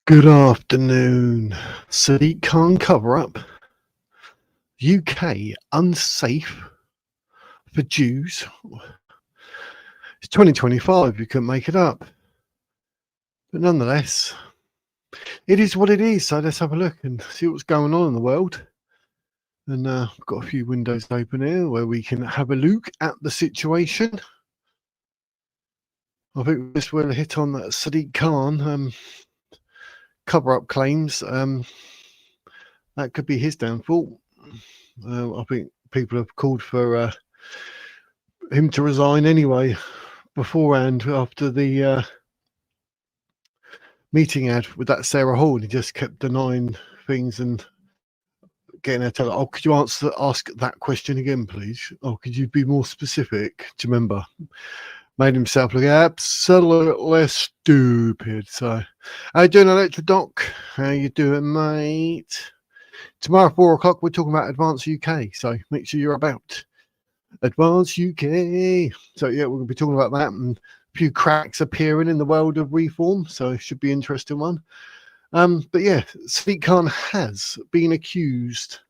Good afternoon. Sadiq Khan cover-up. UK unsafe for Jews. It's 2025. You couldn't make it up. But nonetheless, it is what it is. So let's have a look and see what's going on in the world. And I've got a few windows open here where we can have a look at the situation. I think this will hit on Sadiq Khan cover-up claims. That could be his downfall. I think people have called for him to resign anyway beforehand after the meeting ad with that Sarah Hall. He just kept denying things and getting her to tell her, could you ask that question again, please? Could you be more specific? Do you remember? Made himself look absolutely stupid. So, how you doing, Electrodoc? How you doing, mate? Tomorrow, 4 o'clock, we're talking about Advance UK. So make sure you're about Advance UK. So yeah, we're going to be talking about that and a few cracks appearing in the world of reform. So it should be an interesting one. But yeah, Sadiq Khan has been accused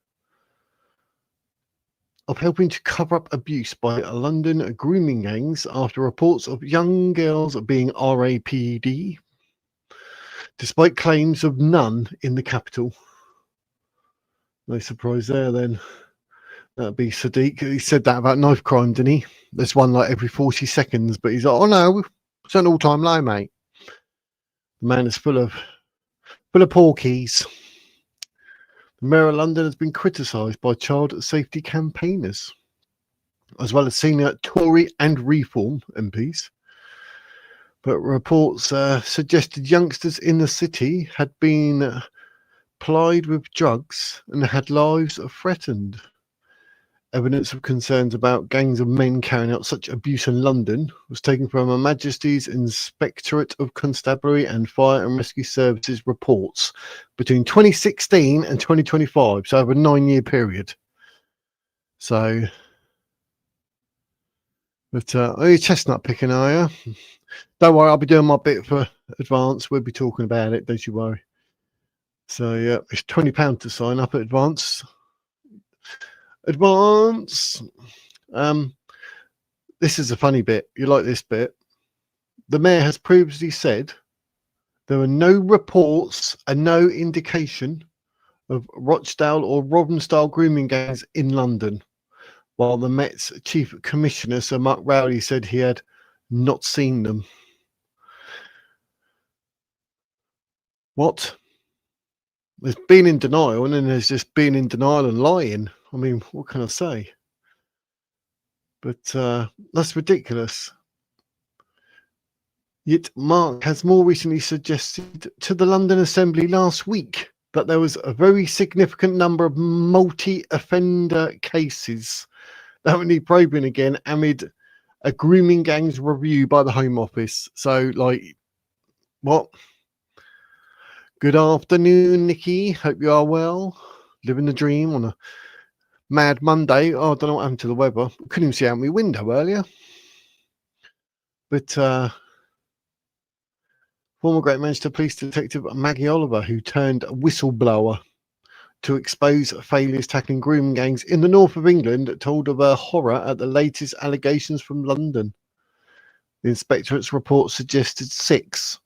of helping to cover up abuse by London grooming gangs after reports of young girls being RAPD, despite claims of none in the capital. No surprise there then. That'd be Sadiq. He said that about knife crime, didn't he? There's one like every 40 seconds, but he's like, oh no, it's an all-time low, mate. The man is full of porkies. The Mayor of London has been criticised by child safety campaigners, as well as senior Tory and Reform MPs. But reports suggested youngsters in the city had been plied with drugs and had lives threatened. Evidence of concerns about gangs of men carrying out such abuse in London was taken from Her Majesty's Inspectorate of Constabulary and Fire and Rescue Services reports between 2016 and 2025, so over a 9-year period. So, but are you chestnut picking, are you? Don't worry, I'll be doing my bit for Advance. We'll be talking about it, don't you worry. So yeah, it's £20 to sign up at Advance. This is a funny bit. You like this bit? The mayor has previously said there are no reports and no indication of Rochdale or Robin-style grooming gangs in London, while the Met's chief commissioner, Sir Mark Rowley, said he had not seen them. What? There's been in denial, and then there's just been in denial and lying. I mean, what can I say? But that's ridiculous. Yet Mark has more recently suggested to the London Assembly last week that there was a very significant number of multi-offender cases that would need probing again amid a grooming gangs review by the Home Office. So, like, what? Good afternoon, Nikki. Hope you are well. Living the dream on a mad Monday. I don't know what happened to the weather. Couldn't even see out my window earlier. But former Great Manchester Police Detective Maggie Oliver, who turned whistleblower to expose failures tackling grooming gangs in the north of England, told of her horror at the latest allegations from London. The inspectorate's report suggested 6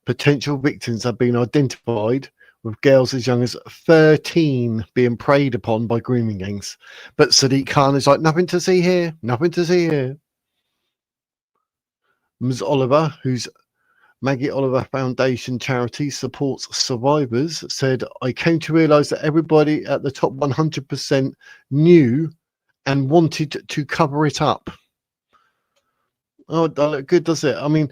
potential victims have been identified, with girls as young as 13 being preyed upon by grooming gangs. But Sadiq Khan is like, nothing to see here, nothing to see here. Ms. Oliver, whose Maggie Oliver Foundation charity supports survivors, said, I came to realise that everybody at the top 100% knew and wanted to cover it up. Oh, that look good, does it? I mean,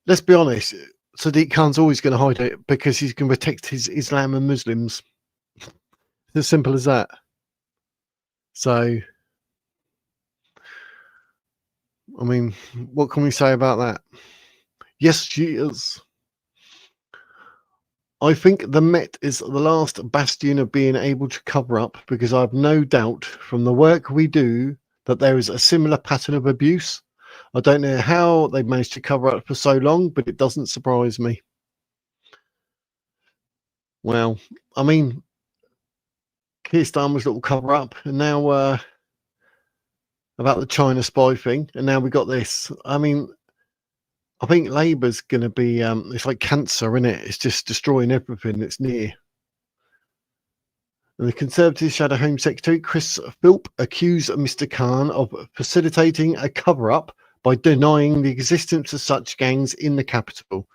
let's be honest. Sadiq Khan's always going to hide it because he's going to protect his Islam and Muslims. It's as simple as that. So, I mean, what can we say about that? Yes, she is. I think the Met is the last bastion of being able to cover up, because I have no doubt from the work we do that there is a similar pattern of abuse. I don't know how they've managed to cover up for so long, but it doesn't surprise me. Well, I mean, Keir Starmer's little cover up, and now about the China spy thing, and now we got this. I mean, I think Labour's going to be, it's like cancer, isn't it? It's just destroying everything that's near. And the Conservative Shadow Home Secretary, Chris Philp, accused Mr. Khan of facilitating a cover up by denying the existence of such gangs in the capital.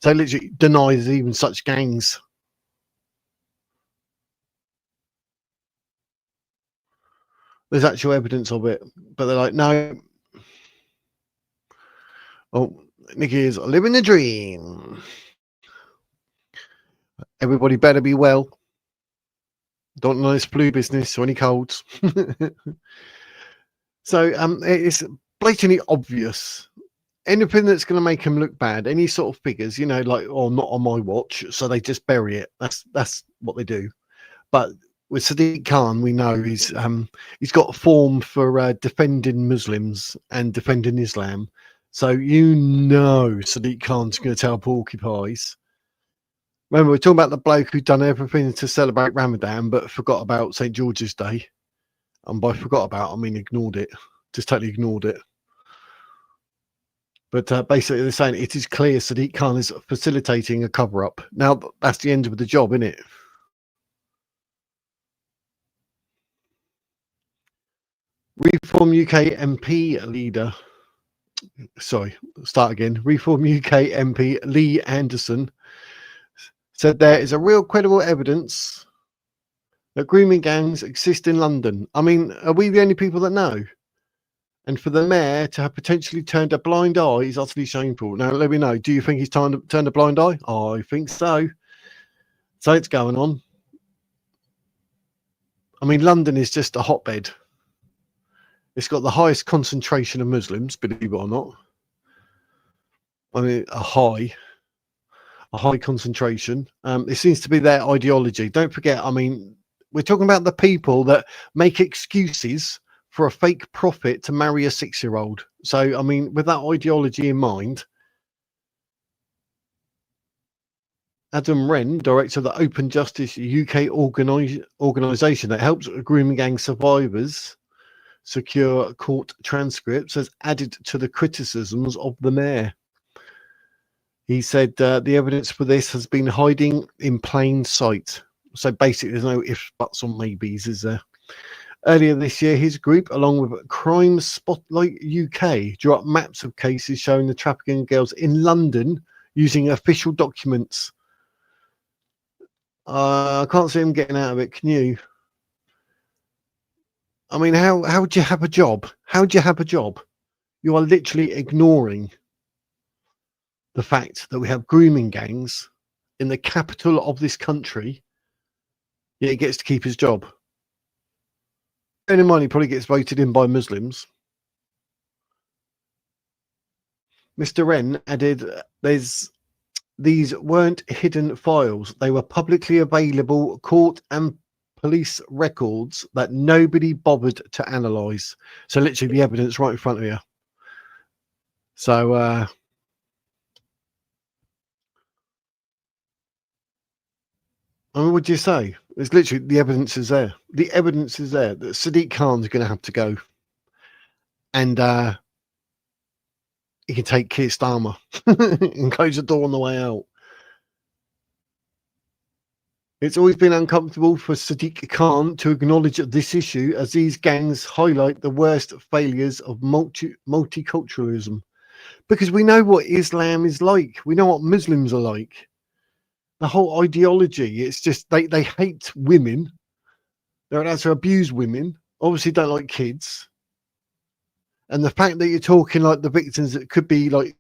So, literally, denies even such gangs. There's actual evidence of it, but they're like, no. Oh, Nicky is living the dream. Everybody better be well. Don't know this flu business or any colds. So it's blatantly obvious. Anything that's going to make him look bad, any sort of figures, like, oh, not on my watch, so they just bury it. That's what they do. But with Sadiq Khan, we know he's got a form for defending Muslims and defending Islam. So Sadiq Khan's going to tell porcupines. Remember, we're talking about the bloke who'd done everything to celebrate Ramadan, but forgot about St. George's Day. And by forgot about, I mean ignored it. Just totally ignored it. But basically, they're saying it is clear Sadiq Khan is facilitating a cover-up. Now, that's the end of the job, isn't it? Reform UK MP leader. Sorry, start again. Reform UK MP Lee Anderson said there is a real credible evidence that grooming gangs exist in London. I mean, are we the only people that know? And for the mayor to have potentially turned a blind eye is utterly shameful. Now, let me know. Do you think he's turned a blind eye? I think so. So it's going on. I mean, London is just a hotbed. It's got the highest concentration of Muslims, believe it or not. I mean, a high concentration. It seems to be their ideology. Don't forget, I mean, we're talking about the people that make excuses for a fake prophet to marry a 6-year-old. So, I mean, with that ideology in mind, Adam Wren, director of the Open Justice UK organisation that helps grooming gang survivors secure court transcripts, has added to the criticisms of the mayor. He said the evidence for this has been hiding in plain sight. So basically, there's no ifs, buts, or maybes, is there? Earlier this year, his group, along with Crime Spotlight UK, drew up maps of cases showing the trafficking of girls in London using official documents. I can't see him getting out of it. Can you? I mean, how would you have a job? How would you have a job? You are literally ignoring the fact that we have grooming gangs in the capital of this country, yet he gets to keep his job. Bearing in mind, he probably gets voted in by Muslims. Mr. Wren added, these weren't hidden files. They were publicly available court and police records that nobody bothered to analyse. So literally the evidence right in front of you. So, I mean, what do you say? It's literally the evidence is there. The evidence is there that Sadiq Khan's going to have to go. And he can take Keir Starmer and close the door on the way out. It's always been uncomfortable for Sadiq Khan to acknowledge this issue, as these gangs highlight the worst failures of multiculturalism. Because we know what Islam is like. We know what Muslims are like. The whole ideology, it's just they hate women. They're allowed to abuse women. Obviously don't like kids. And the fact that you're talking like the victims that could be like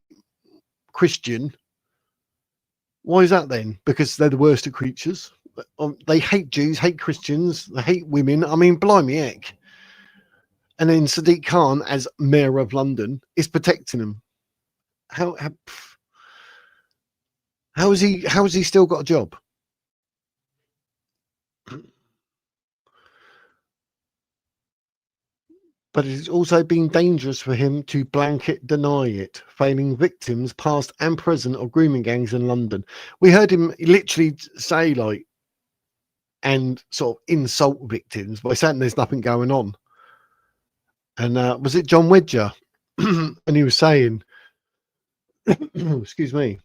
Christian, why is that then? Because they're the worst of creatures. They hate Jews, hate Christians, they hate women. I mean, blimey heck. And then Sadiq Khan, as mayor of London, is protecting them. How has he still got a job? but it has also been dangerous for him to blanket deny it, failing victims past and present of grooming gangs in London. We heard him literally say, like, and sort of insult victims by saying there's nothing going on. And was it John Wedger? And he was saying, excuse me,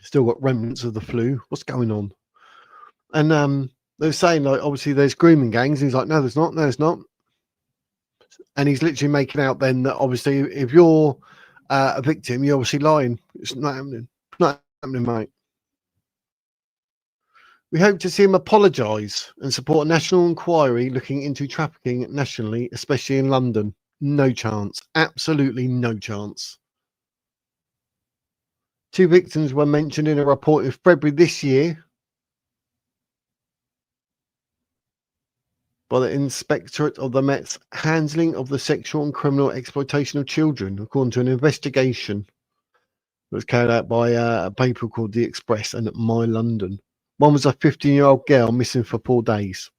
still got remnants of the flu. What's going on? And they were saying, like, obviously there's grooming gangs. And he's like, no, there's not. No, there's not. And he's literally making out then that obviously if you're a victim, you're obviously lying. It's not happening. It's not happening, mate. We hope to see him apologise and support a national inquiry looking into trafficking nationally, especially in London. No chance. Absolutely no chance. 2 victims were mentioned in a report in February this year by the Inspectorate of the Met's handling of the sexual and criminal exploitation of children, according to an investigation that was carried out by a paper called The Express and My London. One was a 15-year-old girl missing for 4 days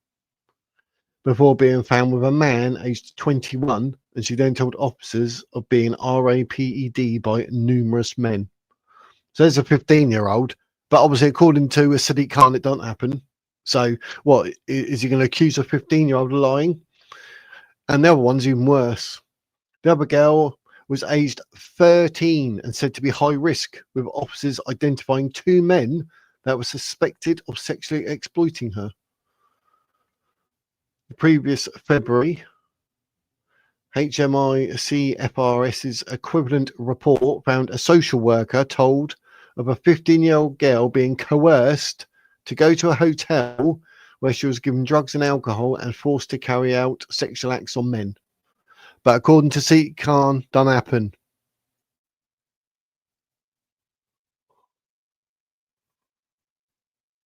before being found with a man aged 21, and she then told officers of being RAPED by numerous men. So there's a 15-year-old, but obviously according to Sadiq Khan, it don't happen. So what, is he going to accuse a 15-year-old of lying? And the other one's even worse. The other girl was aged 13 and said to be high risk, with officers identifying 2 men that were suspected of sexually exploiting her. The previous February, HMICFRS's equivalent report found a social worker told of a 15-year-old girl being coerced to go to a hotel where she was given drugs and alcohol and forced to carry out sexual acts on men. But according to Sadiq Khan, don't happen.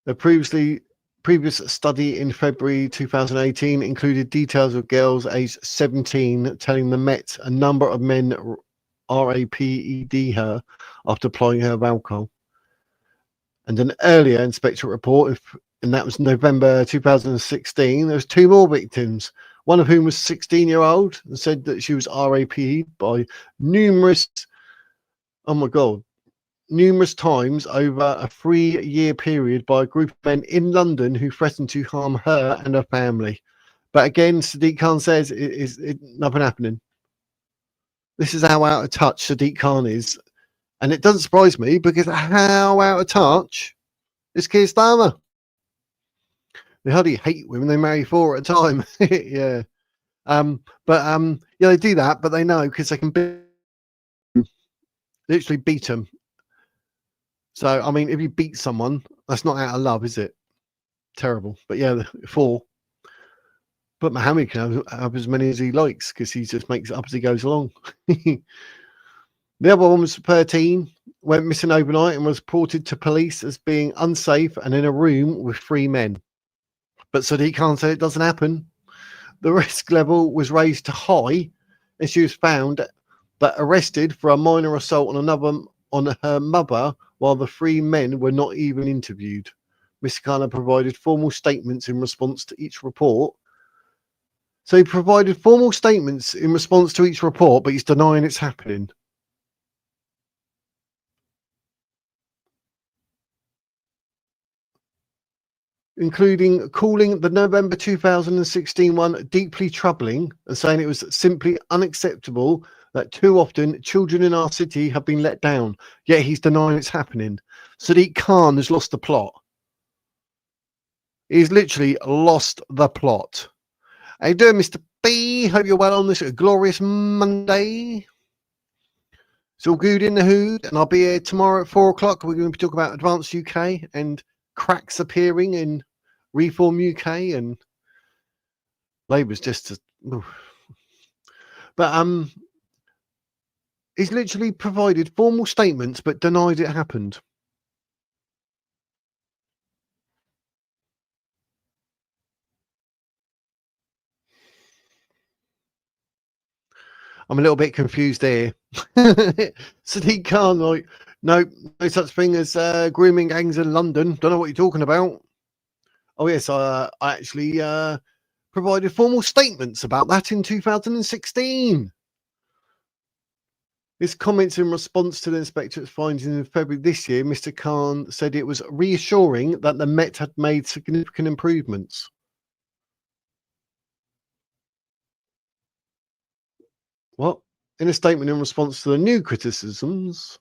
The previous study in February 2018 included details of girls aged 17 telling the Met a number of men RAPED her after applying her with alcohol. And an earlier inspectorate report, and that was November 2016, there was 2 more victims, one of whom was 16-year-old and said that she was RAP'd by numerous times over a 3-year period by a group of men in London who threatened to harm her and her family. But again, Sadiq Khan says nothing happening. This is how out of touch Sadiq Khan is. And it doesn't surprise me, because how out of touch is Keir Starmer? They hardly hate women, they marry 4 at a time. Yeah. Yeah, they do that, but they know because they can literally beat them. So, I mean, if you beat someone, that's not out of love, is it? Terrible. But yeah, 4. But Mohammed can have as many as he likes because he just makes it up as he goes along. The other one was 13, went missing overnight and was reported to police as being unsafe and in a room with 3 men. But Sadiq Khan said it doesn't happen. The risk level was raised to high, and she was found but arrested for a minor assault on her mother, while the 3 men were not even interviewed. Mr. Khan provided formal statements in response to each report. So he provided formal statements in response to each report, but he's denying it's happening. Including calling the November 2016 one deeply troubling and saying it was simply unacceptable that too often children in our city have been let down, yet he's denying it's happening. Sadiq Khan has lost the plot. He's literally lost the plot. How you doing, Mr. B? Hope you're well on this glorious Monday. It's all good in the hood, and I'll be here tomorrow at 4 o'clock. We're going to be talking about Advanced UK and cracks appearing in Reform UK, and Labour's just but he's literally provided formal statements but denied it happened. I'm a little bit confused here. Sadiq Khan, like, no such thing as grooming gangs in London. Don't know what you're talking about. Oh yes, I actually provided formal statements about that in 2016. His comments in response to the inspector's findings in February this year, Mr. Khan said it was reassuring that the Met had made significant improvements. What? In a statement in response to the new criticisms,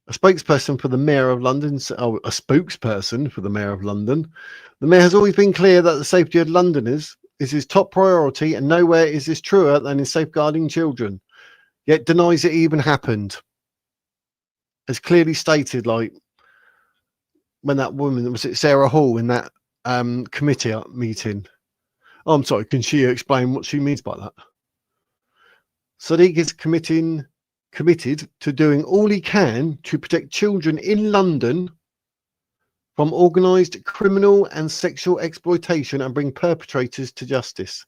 a spokesperson for the Mayor of London, a spokesperson for the Mayor of London, the Mayor has always been clear that the safety of Londoners is his top priority, and nowhere is this truer than in safeguarding children, yet denies it even happened. As clearly stated, like when that woman, was it Sarah Hall, in that committee meeting? Oh, I'm sorry, can she explain what she means by that? Sadiq is committed to doing all he can to protect children in London from organised criminal and sexual exploitation and bring perpetrators to justice.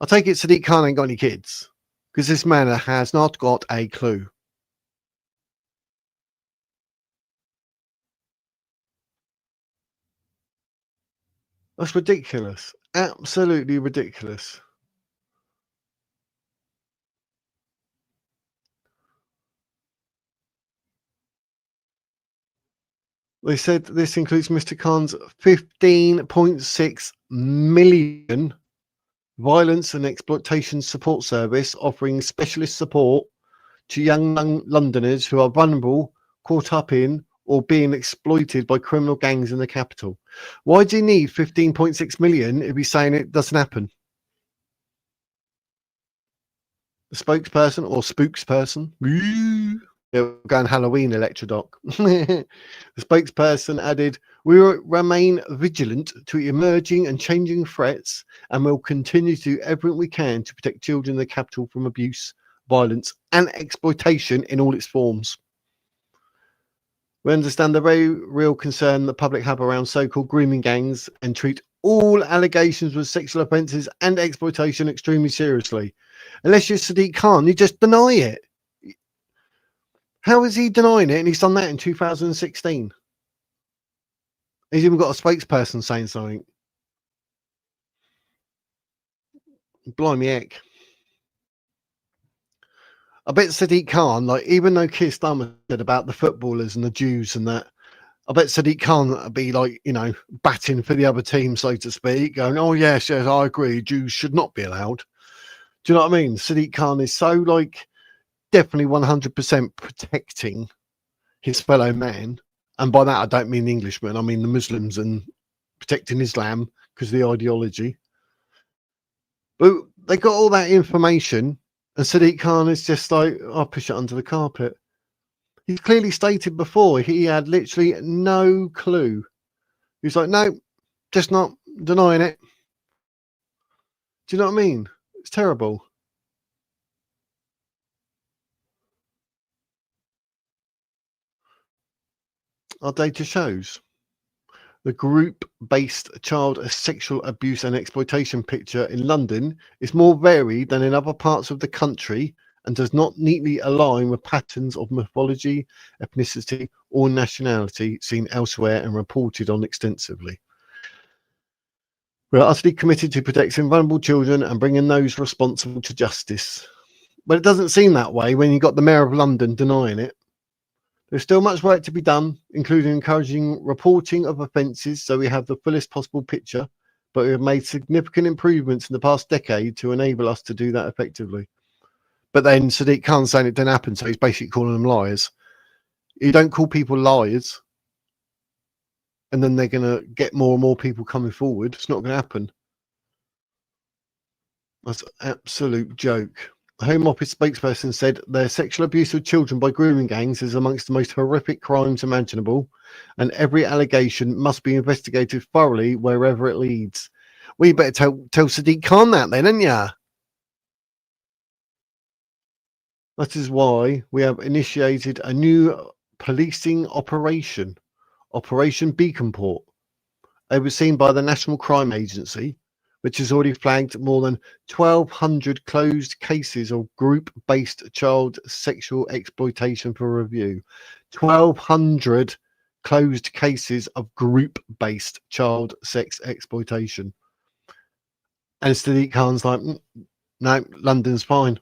I take it Sadiq Khan ain't got any kids, because this man has not got a clue. That's ridiculous. Absolutely ridiculous. They said this includes Mr. Khan's 15.6 million violence and exploitation support service, offering specialist support to young Londoners who are vulnerable, caught up in, or being exploited by criminal gangs in the capital. Why do you need 15.6 million if he's saying it doesn't happen? The spokesperson or spooksperson? They're going Halloween electrodoc. The spokesperson added, "We remain vigilant to emerging and changing threats and will continue to do everything we can to protect children in the capital from abuse, violence and exploitation in all its forms. We understand the very real concern the public have around so-called grooming gangs and treat all allegations of sexual offences and exploitation extremely seriously. Unless you're Sadiq Khan, you just deny it. How is he denying it? And he's done that in 2016. He's even got a spokesperson saying something. Blimey heck. I bet Sadiq Khan, like, even though Keir Starmer said about the footballers and the Jews and that, I bet Sadiq Khan would be like, batting for the other team, so to speak, going, "Oh yes, I agree, Jews should not be allowed." Do you know what I mean? Sadiq Khan is so, like, definitely 100% protecting his fellow man. And by that, I don't mean the Englishmen, I mean the Muslims, and protecting Islam because of the ideology. But they got all that information, and Sadiq Khan is just like, "I'll push it under the carpet." He's clearly stated before he had literally no clue. He's like, "No, just not denying it." Do you know what I mean? It's terrible. Our data shows the group-based child sexual abuse and exploitation picture in London is more varied than in other parts of the country and does not neatly align with patterns of mythology, ethnicity, or nationality seen elsewhere and reported on extensively. We are utterly committed to protecting vulnerable children and bringing those responsible to justice. But it doesn't seem that way when you've got the Mayor of London denying it. There's still much work to be done, including encouraging reporting of offences so we have the fullest possible picture, but we have made significant improvements in the past decade to enable us to do that effectively. But then Sadiq Khan saying it didn't happen, so he's basically calling them liars. You don't call people liars, and then they're going to get more and more people coming forward. It's not going to happen. That's an absolute joke. The Home Office spokesperson said their sexual abuse of children by grooming gangs is amongst the most horrific crimes imaginable, and every allegation must be investigated thoroughly wherever it leads. We better tell Sadiq Khan that then, ain't ya? That is why we have initiated a new policing operation, Operation Beaconport, overseen by the National Crime Agency, which has already flagged more than 1,200 closed cases of group-based child sexual exploitation for review. 1,200 closed cases of group-based child sex exploitation. And Sadiq Khan's like, no, London's fine.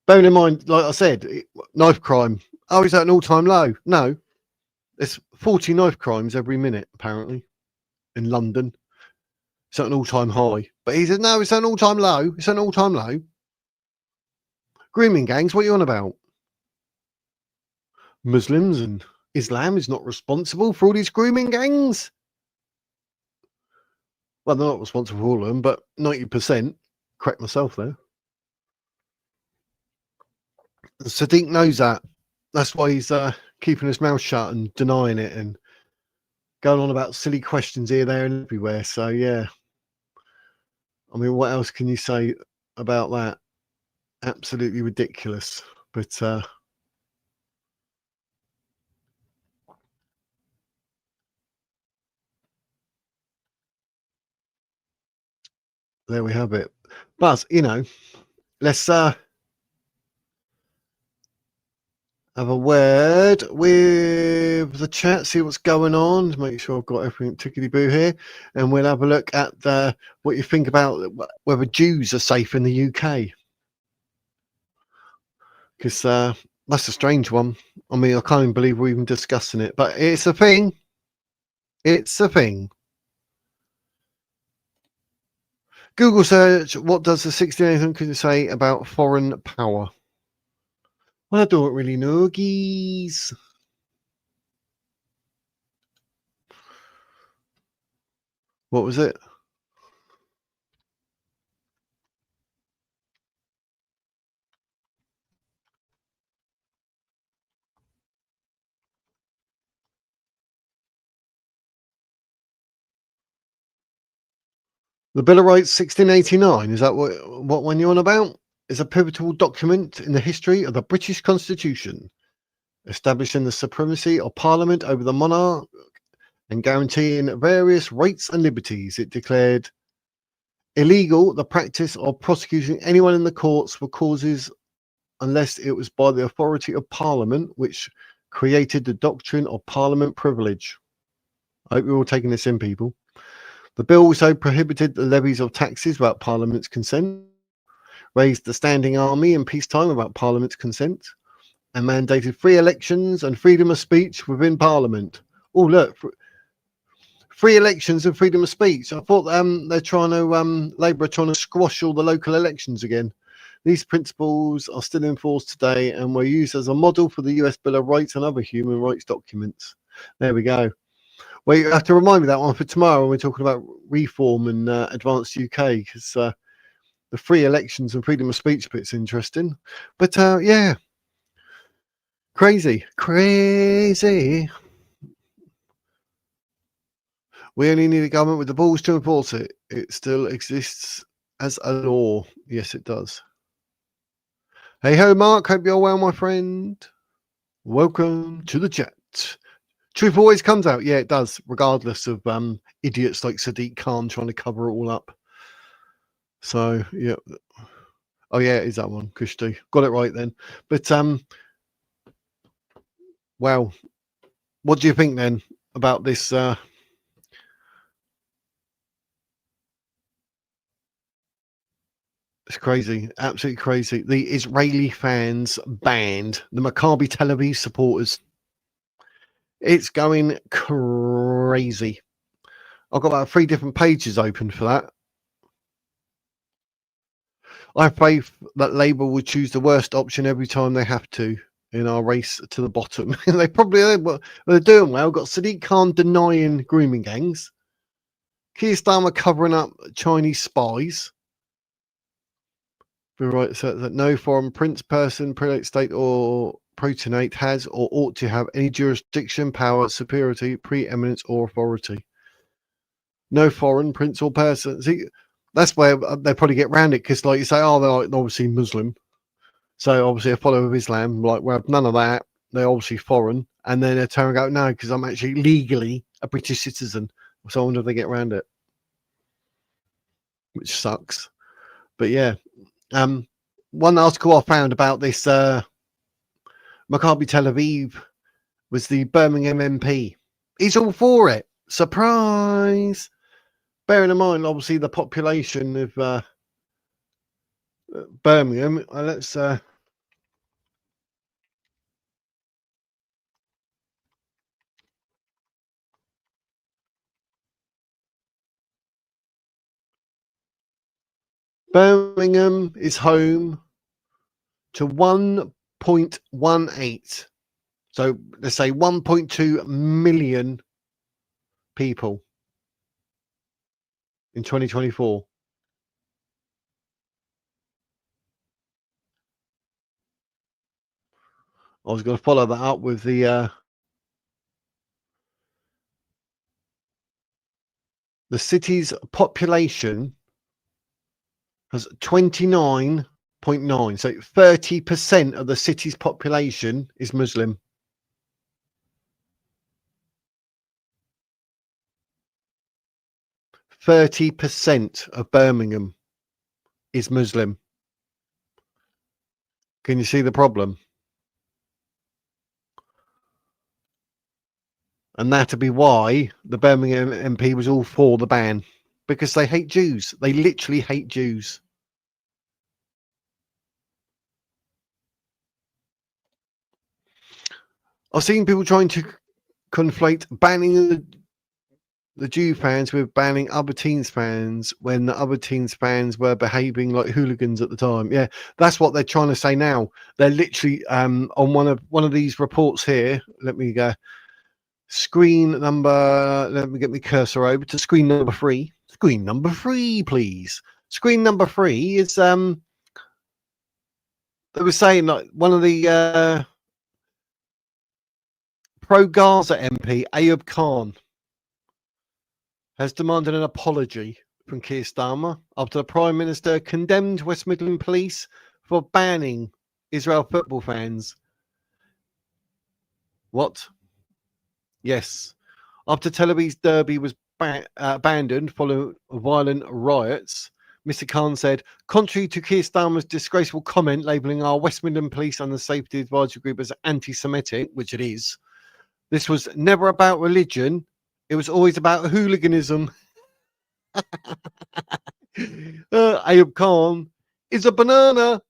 Bearing in mind, like I said, knife crime. Oh, is that an all-time low? No, there's 40 knife crimes every minute, apparently, in London. It's at an all-time high. But he said, no, it's an all-time low. It's an all-time low. Grooming gangs, what are you on about? Muslims and Islam is not responsible for all these grooming gangs. Well, they're not responsible for all of them, but 90%. Correct myself there. Sadiq knows that. That's why he's keeping his mouth shut and denying it and going on about silly questions here, there, and everywhere. So, yeah. I mean, what else can you say about that? Absolutely ridiculous. But there we have it. But, you know, let's have a word with the chat, see what's going on, make sure I've got everything tickety-boo here, and we'll have a look at what you think about whether Jews are safe in the UK. Because that's a strange one. I mean, I can't even believe we're even discussing it, but it's a thing. It's a thing. Google search, what does the 16th say about foreign power? Well, I don't really know, geez. What was it? The Bill of Rights 1689, is that what one you're on about? Is a pivotal document in the history of the British Constitution, establishing the supremacy of Parliament over the monarch and guaranteeing various rights and liberties. It declared illegal the practice of prosecuting anyone in the courts for causes unless it was by the authority of Parliament, which created the doctrine of Parliament privilege. I hope you're all taking this in, people. The bill also prohibited the levies of taxes without Parliament's consent, raised the standing army in peacetime without Parliament's consent, and mandated free elections and freedom of speech within Parliament. Oh, look, free elections and freedom of speech. I thought they're trying to, Labour are trying to squash all the local elections again. These principles are still in force today and were used as a model for the US Bill of Rights and other human rights documents. There we go. Well, you have to remind me that one for tomorrow when we're talking about reform and advanced UK, because the free elections and freedom of speech bit's interesting. But yeah, crazy. We only need a government with the balls to enforce it. It still exists as a law. Yes, it does. Hey ho, Mark. Hope you're well, my friend. Welcome to the chat. Truth always comes out. Yeah, it does, regardless of idiots like Sadiq Khan trying to cover it all up. So, yeah. Oh, yeah, it is that one. Kushti. Got it right then. But, well, what do you think then about this? It's crazy. Absolutely crazy. The Israeli fans banned. The Maccabi Tel Aviv supporters. It's going crazy. I've got about 3 different pages open for that. I have faith that Labour will choose the worst option every time they have to in our race to the bottom. They're doing well. Got Sadiq Khan denying grooming gangs. Keir Starmer covering up Chinese spies. Right, so that no foreign prince, person, prelate, state, or protonate has or ought to have any jurisdiction, power, superiority, preeminence, or authority. No foreign prince or person. See, that's where they probably get around it, because, like you say, they're like, obviously Muslim, so obviously a follower of Islam. Like, well, none of that. They're obviously foreign, and then they turn and go, no, because I'm actually legally a British citizen. So I wonder if they get around it, which sucks. But yeah. One article I found about this Maccabi Tel Aviv was the Birmingham MP. He's all for it. Surprise! bearing in mind, obviously, the population of Birmingham. Let's Birmingham is home to 1.18. So let's say 1.2 million people in 2024. I was going to follow that up with the city's population has 29.9. So 30% of the city's population is Muslim. 30% of Birmingham is Muslim. Can you see the problem? And that'd be why the Birmingham MP was all for the ban, because they hate Jews. They literally hate Jews. I've seen people trying to conflate banning the Jew fans with banning other teams fans when the other teams fans were behaving like hooligans at the time. Yeah, that's what they're trying to say now. They're literally on one of these reports here. Let me go. Screen number. Let me get my cursor over to screen number 3. Screen number 3, please. Screen number 3 is they were saying like one of the pro-Gaza MP Ayub Khan has demanded an apology from Keir Starmer after the Prime Minister condemned West Midland Police for banning Israel football fans. What? Yes. After Tel Aviv's derby was abandoned following violent riots, Mr. Khan said, contrary to Keir Starmer's disgraceful comment labelling our West Midland Police and the Safety Advisory Group as anti-Semitic, which it is, this was never about religion. It was always about hooliganism. Ayub Khan is a banana.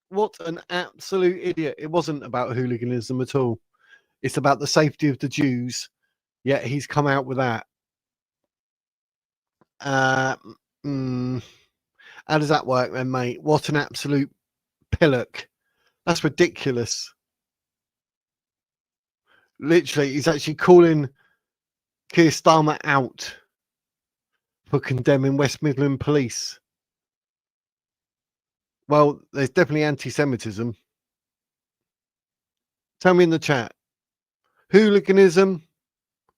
What an absolute idiot. It wasn't about hooliganism at all. It's about the safety of the Jews. Yet he's come out with that. How does that work then, mate? What an absolute pillock. That's ridiculous. Literally, he's actually calling Keir Starmer out for condemning West Midland Police. Well, there's definitely anti-Semitism. Tell me in the chat. Hooliganism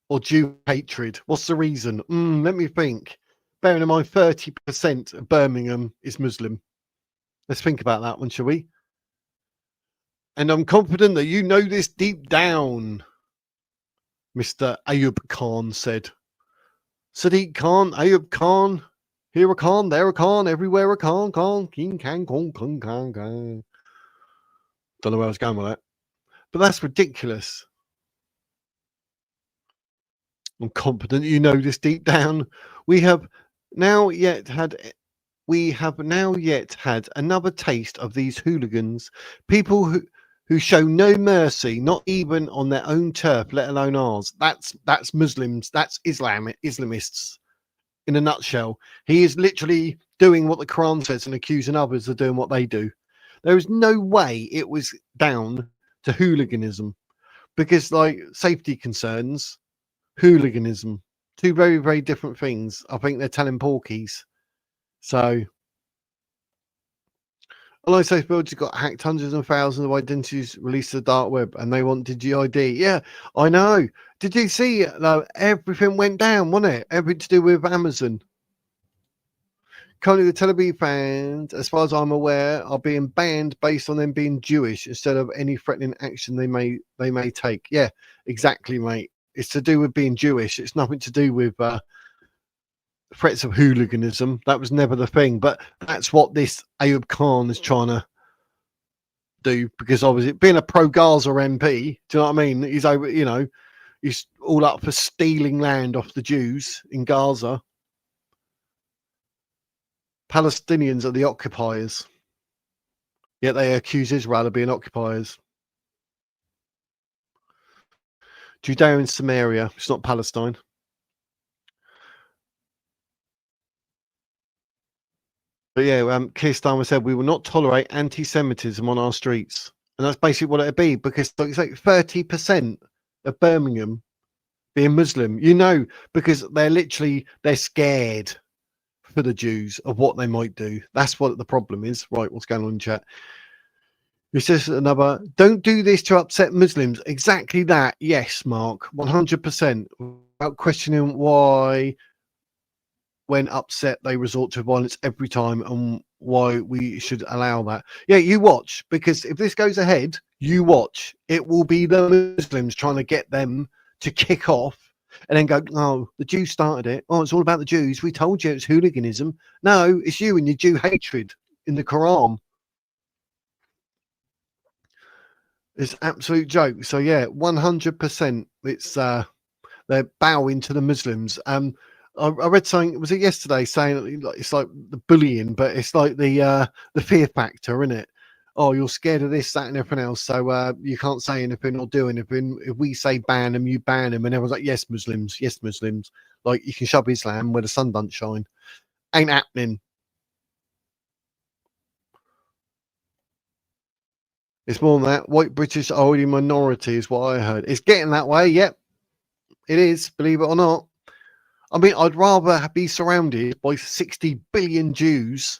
or Jew hatred? What's the reason? Let me think. Bearing in mind 30% of Birmingham is Muslim. Let's think about that one, shall we? And I'm confident that you know this deep down, Mr. Ayub Khan said. Sadiq Khan, Ayub Khan, here a Khan, there a Khan, everywhere a Khan, King Khan, Khan. Don't know where I was going with that. But that's ridiculous. I'm confident you know this deep down. We have now yet had another taste of these hooligans, people who show no mercy, not even on their own turf, let alone ours. That's Muslims, that's Islamists in a nutshell. He is literally doing what the Quran says and accusing others of doing what they do. There is no way it was down to hooliganism, because like safety concerns, hooliganism, two very, very different things. I think they're telling porkies. So Unsafe builders got hacked, hundreds and thousands of identities released to the dark web, and they want DGID. Yeah, I know. Did you see? Everything went down, wasn't it? Everything to do with Amazon. Currently, the Tel Aviv fans, as far as I'm aware, are being banned based on them being Jewish instead of any threatening action they may take. Yeah, exactly, mate. It's to do with being Jewish. It's nothing to do with threats of hooliganism. That was never the thing, but that's what this Ayub Khan is trying to do, because obviously being a pro-Gaza MP, do you know what I mean? He's over, he's all up for stealing land off the Jews in Gaza. Palestinians are the occupiers, yet they accuse Israel of being occupiers. Judea and Samaria, it's not Palestine. But yeah, Keir Starmer said we will not tolerate anti-Semitism on our streets, and that's basically what it'd be, because it's like 30% of Birmingham being Muslim, because they're scared for the Jews of what they might do. That's what the problem is. Right, what's going on in chat? It's just another, don't do this to upset Muslims. Exactly that. Yes, Mark, 100%. Without questioning why, when upset, they resort to violence every time, and why we should allow that. Yeah, you watch, because if this goes ahead, you watch. It will be the Muslims trying to get them to kick off and then go, oh, the Jews started it. Oh, it's all about the Jews. We told you it's hooliganism. No, it's you and your Jew hatred in the Quran. It's absolute joke. So yeah, 100%. It's they're bowing to the Muslims. I read something. Was it yesterday saying it's like the bullying, but it's like the fear factor, isn't it? Oh, you're scared of this, that, and everything else, so you can't say anything or do anything. If we say ban them, you ban them, and everyone's like, yes, Muslims, yes, Muslims. Like you can shove Islam where the sun don't shine. Ain't happening. It's more than that. White British are already minority, is what I heard. It's getting that way. Yep, it is. Believe it or not. I mean, I'd rather be surrounded by 60 billion Jews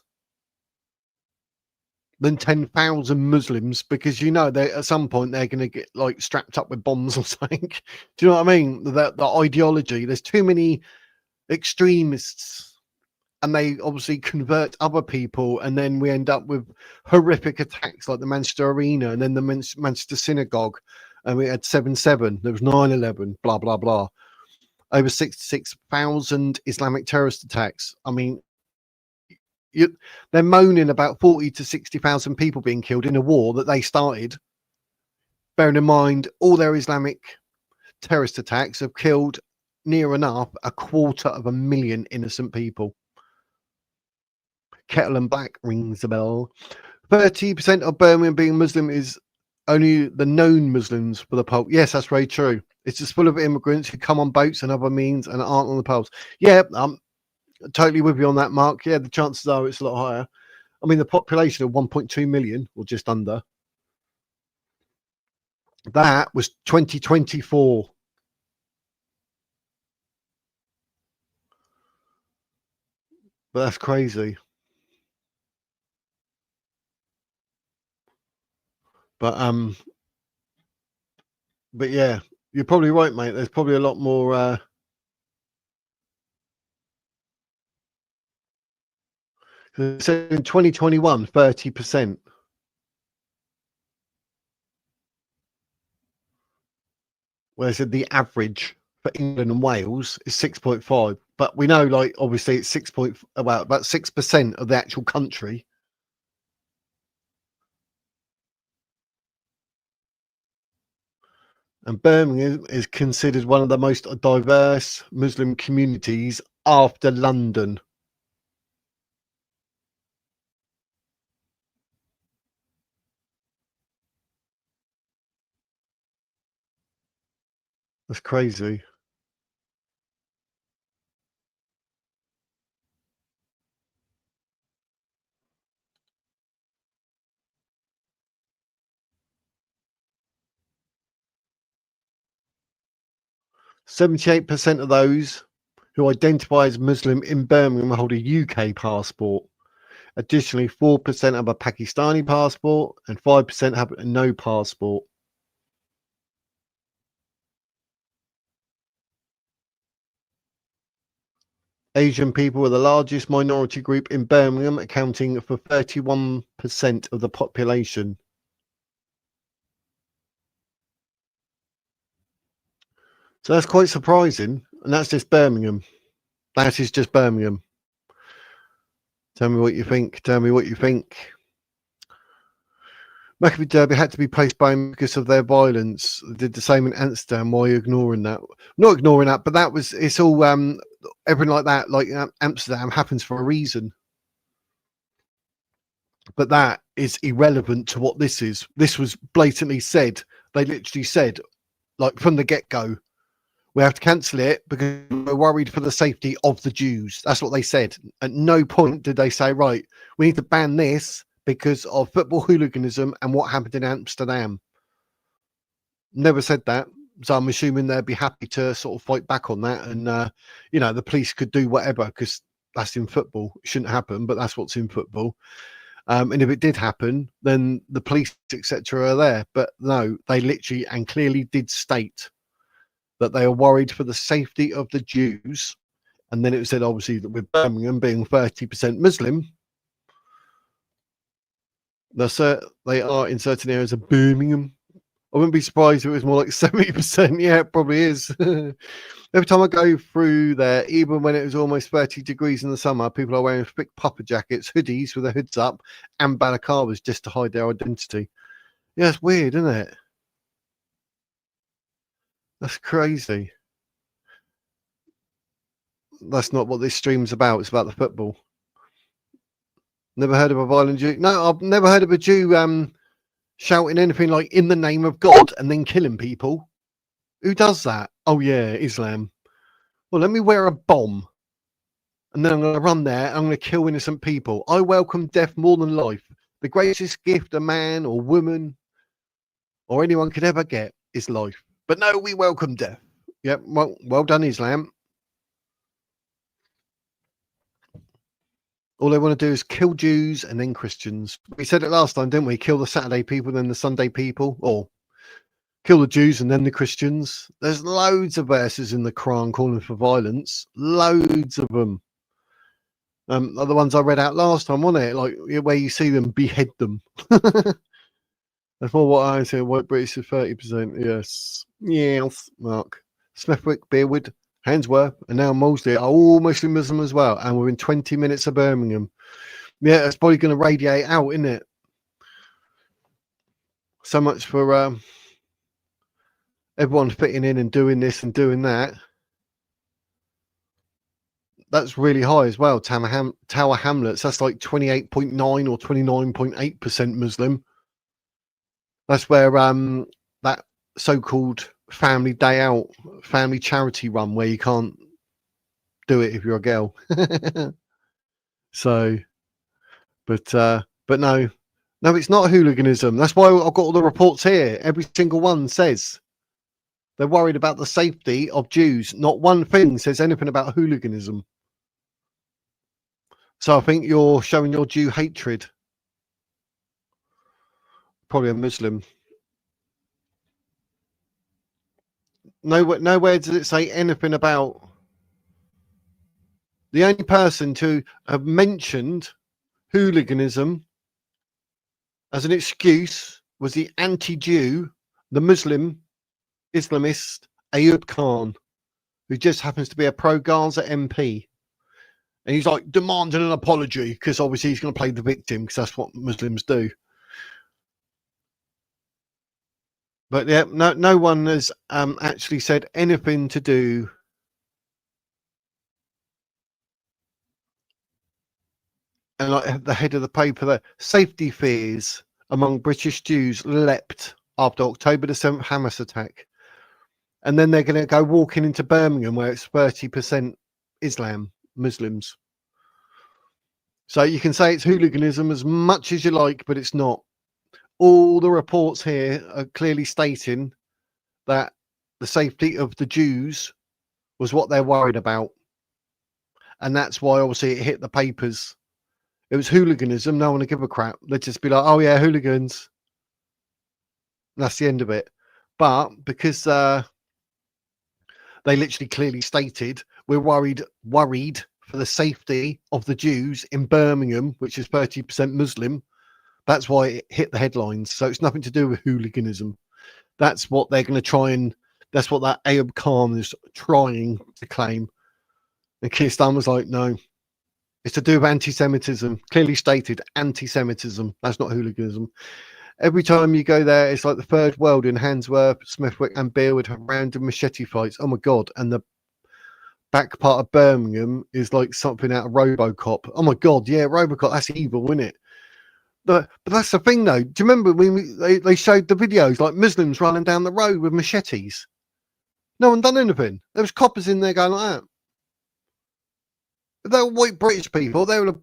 than 10,000 Muslims, because they at some point they're going to get like strapped up with bombs or something. Do you know what I mean? The ideology. There's too many extremists, and they obviously convert other people, and then we end up with horrific attacks like the Manchester Arena, and then the Manchester Synagogue, and we had 7/7. There was 9/11. Blah blah blah. Over 66,000 Islamic terrorist attacks. I mean, they're moaning about 40 to 60,000 people being killed in a war that they started. Bearing in mind, all their Islamic terrorist attacks have killed near enough 250,000 innocent people. Kettle and Black rings a bell. 30% of Birmingham being Muslim is only the known Muslims for the poll. Yes, that's very true. It's just full of immigrants who come on boats and other means and aren't on the polls. Yeah, totally with you on that, Mark. Yeah, the chances are it's a lot higher. I mean, the population of 1.2 million, or just under, that was 2024. But that's crazy. But yeah, you're probably right, mate. There's probably a lot more. So in 2021, 30%. Where I said the average for England and Wales is 6.5, but we know, like, obviously it's about 6% of the actual country. And Birmingham is considered one of the most diverse Muslim communities after London. That's crazy. %78 of those who identify as Muslim in Birmingham hold a UK passport. Additionally, 4% have a Pakistani passport and 5% have no passport. Asian people are the largest minority group in Birmingham, accounting for 31% of the population. So that's quite surprising. And that's just Birmingham. That is just Birmingham. Tell me what you think. Tell me what you think. Maccabee Derby had to be postponed because of their violence. They did the same in Amsterdam. Why are you ignoring that? Not ignoring that, but it's all everything like that. Like Amsterdam happens for a reason. But that is irrelevant to what this is. This was blatantly said. They literally said, like from the get-go, we have to cancel it because we're worried for the safety of the Jews. That's what they said. At no point did they say, right, we need to ban this because of football hooliganism and what happened in Amsterdam. Never said that. So I'm assuming they'd be happy to sort of fight back on that. And, the police could do whatever because that's in football. It shouldn't happen, but that's what's in football. And if it did happen, then the police, etc., are there. But no, they literally and clearly did state that they are worried for the safety of the Jews. And then it said, obviously, that with Birmingham being 30% Muslim, they are in certain areas of Birmingham. I wouldn't be surprised if it was more like 70%. Yeah, it probably is. Every time I go through there, even when it was almost 30 degrees in the summer, people are wearing thick puffer jackets, hoodies with their hoods up, and balaclavas just to hide their identity. Yeah, it's weird, isn't it? That's crazy. That's not what this stream's about. It's about the football. Never heard of a violent Jew. No, I've never heard of a Jew shouting anything like "in the name of God" and then killing people. Who does that? Oh yeah, Islam. Well, let me wear a bomb, and then I'm going to run there. And I'm going to kill innocent people. I welcome death more than life. The greatest gift a man or woman or anyone could ever get is life. But no, we welcome death. Yep. Well done, Islam. All they want to do is kill Jews and then Christians. We said it last time, didn't we? Kill the Saturday people, then the Sunday people, or kill the Jews and then the Christians. There's loads of verses in the Quran calling for violence. Loads of them. Are the ones I read out last time, wasn't it? Like where you see them behead them. That's more what I say. White British is 30%. Yes, Mark. Smithwick, Bearwood, Handsworth, and now Moseley are all Muslim as well, and we're in 20 minutes of Birmingham. Yeah, it's probably going to radiate out, isn't it? So much for everyone fitting in and doing this and doing that. That's really high as well. Tower Hamlets, that's like 28.9 or 29.8% Muslim. That's where that so-called family day out, family charity run where you can't do it if you're a girl. So, but no, it's not hooliganism. That's why I've got all the reports here. Every single one says they're worried about the safety of Jews. Not one thing says anything about hooliganism. So I think you're showing your Jew hatred. Probably a Muslim. Nowhere does it say anything about. The only person to have mentioned hooliganism as an excuse was the anti-Jew, the Muslim Islamist Ayub Khan, who just happens to be a pro-Gaza MP. And he's like demanding an apology because obviously he's going to play the victim because that's what Muslims do. But yeah, no one has actually said anything to do. And like at the head of the paper there, safety fears among British Jews leapt after October the 7th Hamas attack. And then they're going to go walking into Birmingham where it's 30% Islam, Muslims. So you can say it's hooliganism as much as you like, but it's not. All the reports here are clearly stating that the safety of the Jews was what they're worried about. And that's why obviously it hit the papers. It was hooliganism. No one would give a crap. They'd just be like, oh yeah, hooligans. And that's the end of it. But because they literally clearly stated, we're worried for the safety of the Jews in Birmingham, which is 30% Muslim. That's why it hit the headlines. So it's nothing to do with hooliganism. That's what they're going to try and, that's what that Ayub Khan is trying to claim. And Keir Starmer was like, no, it's to do with anti-Semitism. Clearly stated anti-Semitism. That's not hooliganism. Every time you go there, it's like the third world in Handsworth, Smithwick and Bearwood have random machete fights. Oh my God. And the back part of Birmingham is like something out of RoboCop. Oh my God. Yeah, RoboCop. That's evil, isn't it? But that's the thing, though. Do you remember when they showed the videos like Muslims running down the road with machetes? No one done anything. There was coppers in there going like that. If they were white British people, they would have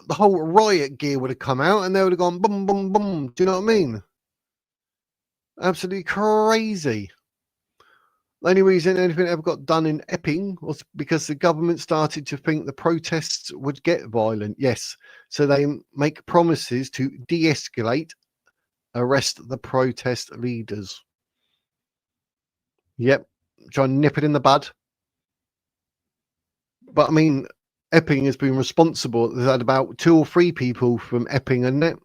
the whole riot gear would have come out and they would have gone boom, boom, boom. Do you know what I mean? Absolutely crazy. The only reason anything ever got done in Epping was because the government started to think the protests would get violent. Yes. So they make promises to de-escalate, arrest the protest leaders. Yep. Try and nip it in the bud. But I mean, Epping has been responsible. There's had about 2 or 3 people from Epping and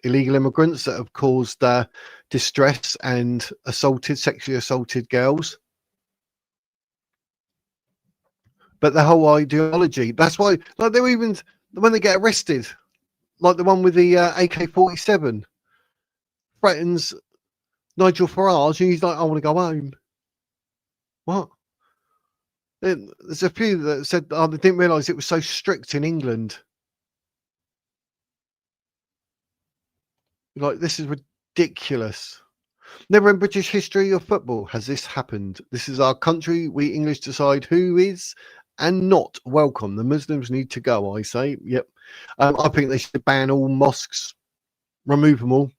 illegal immigrants that have caused distress and sexually assaulted girls. But the whole ideology, that's why, like, they're even, when they get arrested, like the one with the AK-47, threatens Nigel Farage, and he's like, I want to go home. What? There's a few that said, oh, they didn't realise it was so strict in England. Like, this is ridiculous. Never in British history of football has this happened. This is our country. We English decide who is and not welcome. The Muslims need to go, I say. Yep. I think they should ban all mosques, remove them all,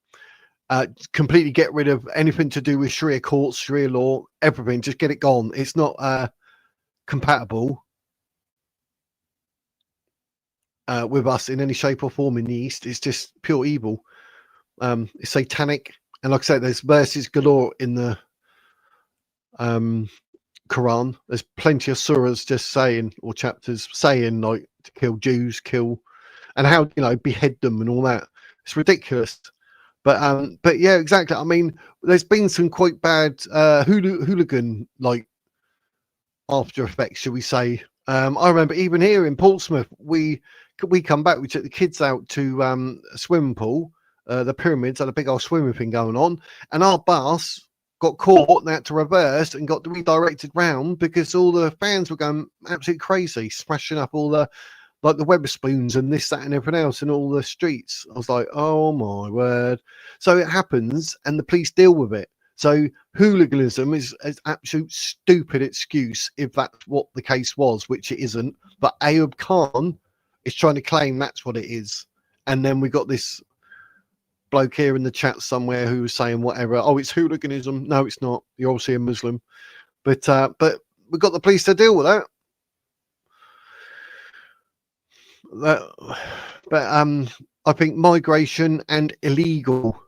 completely get rid of anything to do with Sharia courts, Sharia law, everything. Just get it gone. It's not compatible with us in any shape or form in the East. It's just pure evil. It's satanic. And like I said, there's verses galore in the Quran. There's plenty of surahs just saying, or chapters saying, like, to kill Jews, and how, behead them and all that. It's ridiculous. But yeah, exactly. I mean, there's been some quite bad hooligan like after effects, shall we say. I remember even here in Portsmouth, we come back, we took the kids out to a swimming pool. The pyramids had a big old swimming thing going on, and our bus got caught and had to reverse and got redirected round because all the fans were going absolutely crazy, smashing up all the like the Weatherspoons and this, that, and everything else in all the streets. I was like, oh my word. So it happens and the police deal with it. So hooliganism is an absolute stupid excuse if that's what the case was, which it isn't. But Ayub Khan is trying to claim that's what it is. And then we got this bloke here in the chat somewhere who was saying whatever. Oh, it's hooliganism. No, it's not. You're obviously a Muslim. But we've got the police to deal with that. But I think migration and illegal